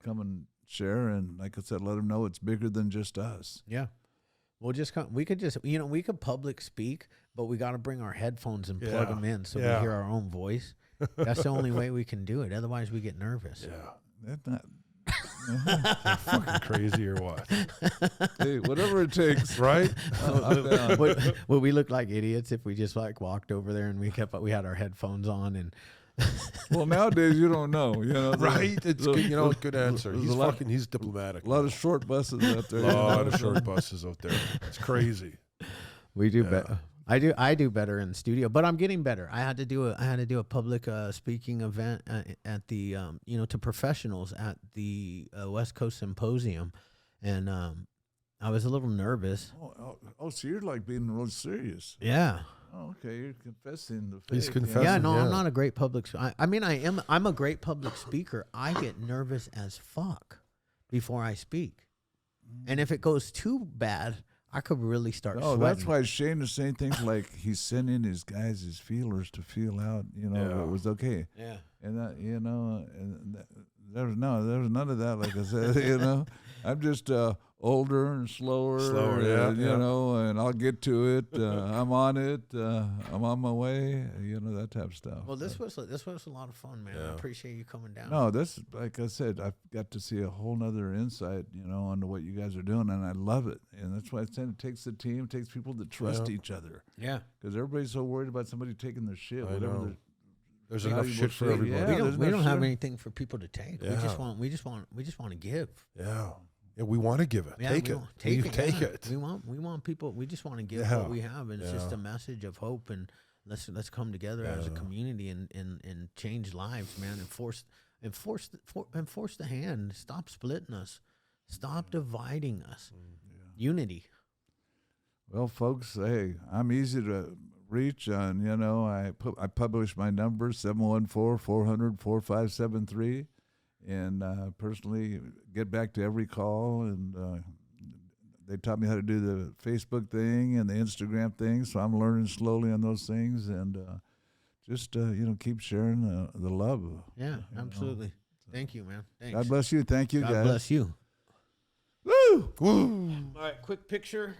[SPEAKER 1] come and share, and like I said, let them know it's bigger than just us.
[SPEAKER 2] Yeah. We'll just come. We could just, we could public speak, but we got to bring our headphones and plug them in so we hear our own voice. That's the only way we can do it. Otherwise, we get nervous.
[SPEAKER 3] Yeah.
[SPEAKER 1] That's not.
[SPEAKER 3] You're fucking crazy or what?
[SPEAKER 1] Hey, whatever it takes,
[SPEAKER 3] right?
[SPEAKER 2] Would we look like idiots if we just like walked over there and we had our headphones on and?
[SPEAKER 1] Well, nowadays you don't know,
[SPEAKER 3] right? It's good answer. He's diplomatic.
[SPEAKER 1] A lot of short buses out there.
[SPEAKER 3] A lot of short buses out there. It's crazy.
[SPEAKER 2] We do better. I do better in the studio, but I'm getting better. I had to do a public speaking event at the to professionals at the West Coast Symposium, and I was a little nervous.
[SPEAKER 1] So you're like being really serious.
[SPEAKER 2] Yeah.
[SPEAKER 1] Oh, okay. You're confessing the faith.
[SPEAKER 3] He's confessing.
[SPEAKER 2] Yeah, no, I'm not a great public. I'm a great public speaker. I get nervous as fuck before I speak, and if it goes too bad, I could really start sweating.
[SPEAKER 1] That's why Shane is saying things like he's sending his guys his feelers to feel out, it was okay.
[SPEAKER 2] Yeah.
[SPEAKER 1] And that, and there was none of that. Like I said, I'm just older and slower, and I'll get to it. I'm on it. I'm on my way. That type of stuff.
[SPEAKER 2] Well, this was a lot of fun, man. I appreciate you coming down.
[SPEAKER 1] No, this, like I said, I've got to see a whole nother insight, onto what you guys are doing, and I love it. And that's why I said it takes a team, it takes people that trust each other.
[SPEAKER 2] Yeah.
[SPEAKER 1] Because everybody's so worried about somebody taking their shit.
[SPEAKER 3] There's enough shit for everybody.
[SPEAKER 2] We don't have anything for people to take. Yeah. We just want to give.
[SPEAKER 3] Yeah. Yeah, we want to give it.
[SPEAKER 2] Yeah,
[SPEAKER 3] take it.
[SPEAKER 2] We want people. We just want to give what we have, and it's just a message of hope. And let's come together as a community and change lives, man. And force the hand. Stop splitting us. Stop dividing us. Unity.
[SPEAKER 1] Well, folks, hey, I'm easy to reach on. I publish my number 714-400-4573. And personally get back to every call, and they taught me how to do the Facebook thing and the Instagram thing, so I'm learning slowly on those things, and just keep sharing the love.
[SPEAKER 2] Yeah, absolutely. Thank you, man. Thanks.
[SPEAKER 1] God bless you. Thank you, guys.
[SPEAKER 2] God bless you.
[SPEAKER 1] Woo! Woo!
[SPEAKER 2] All right, quick picture.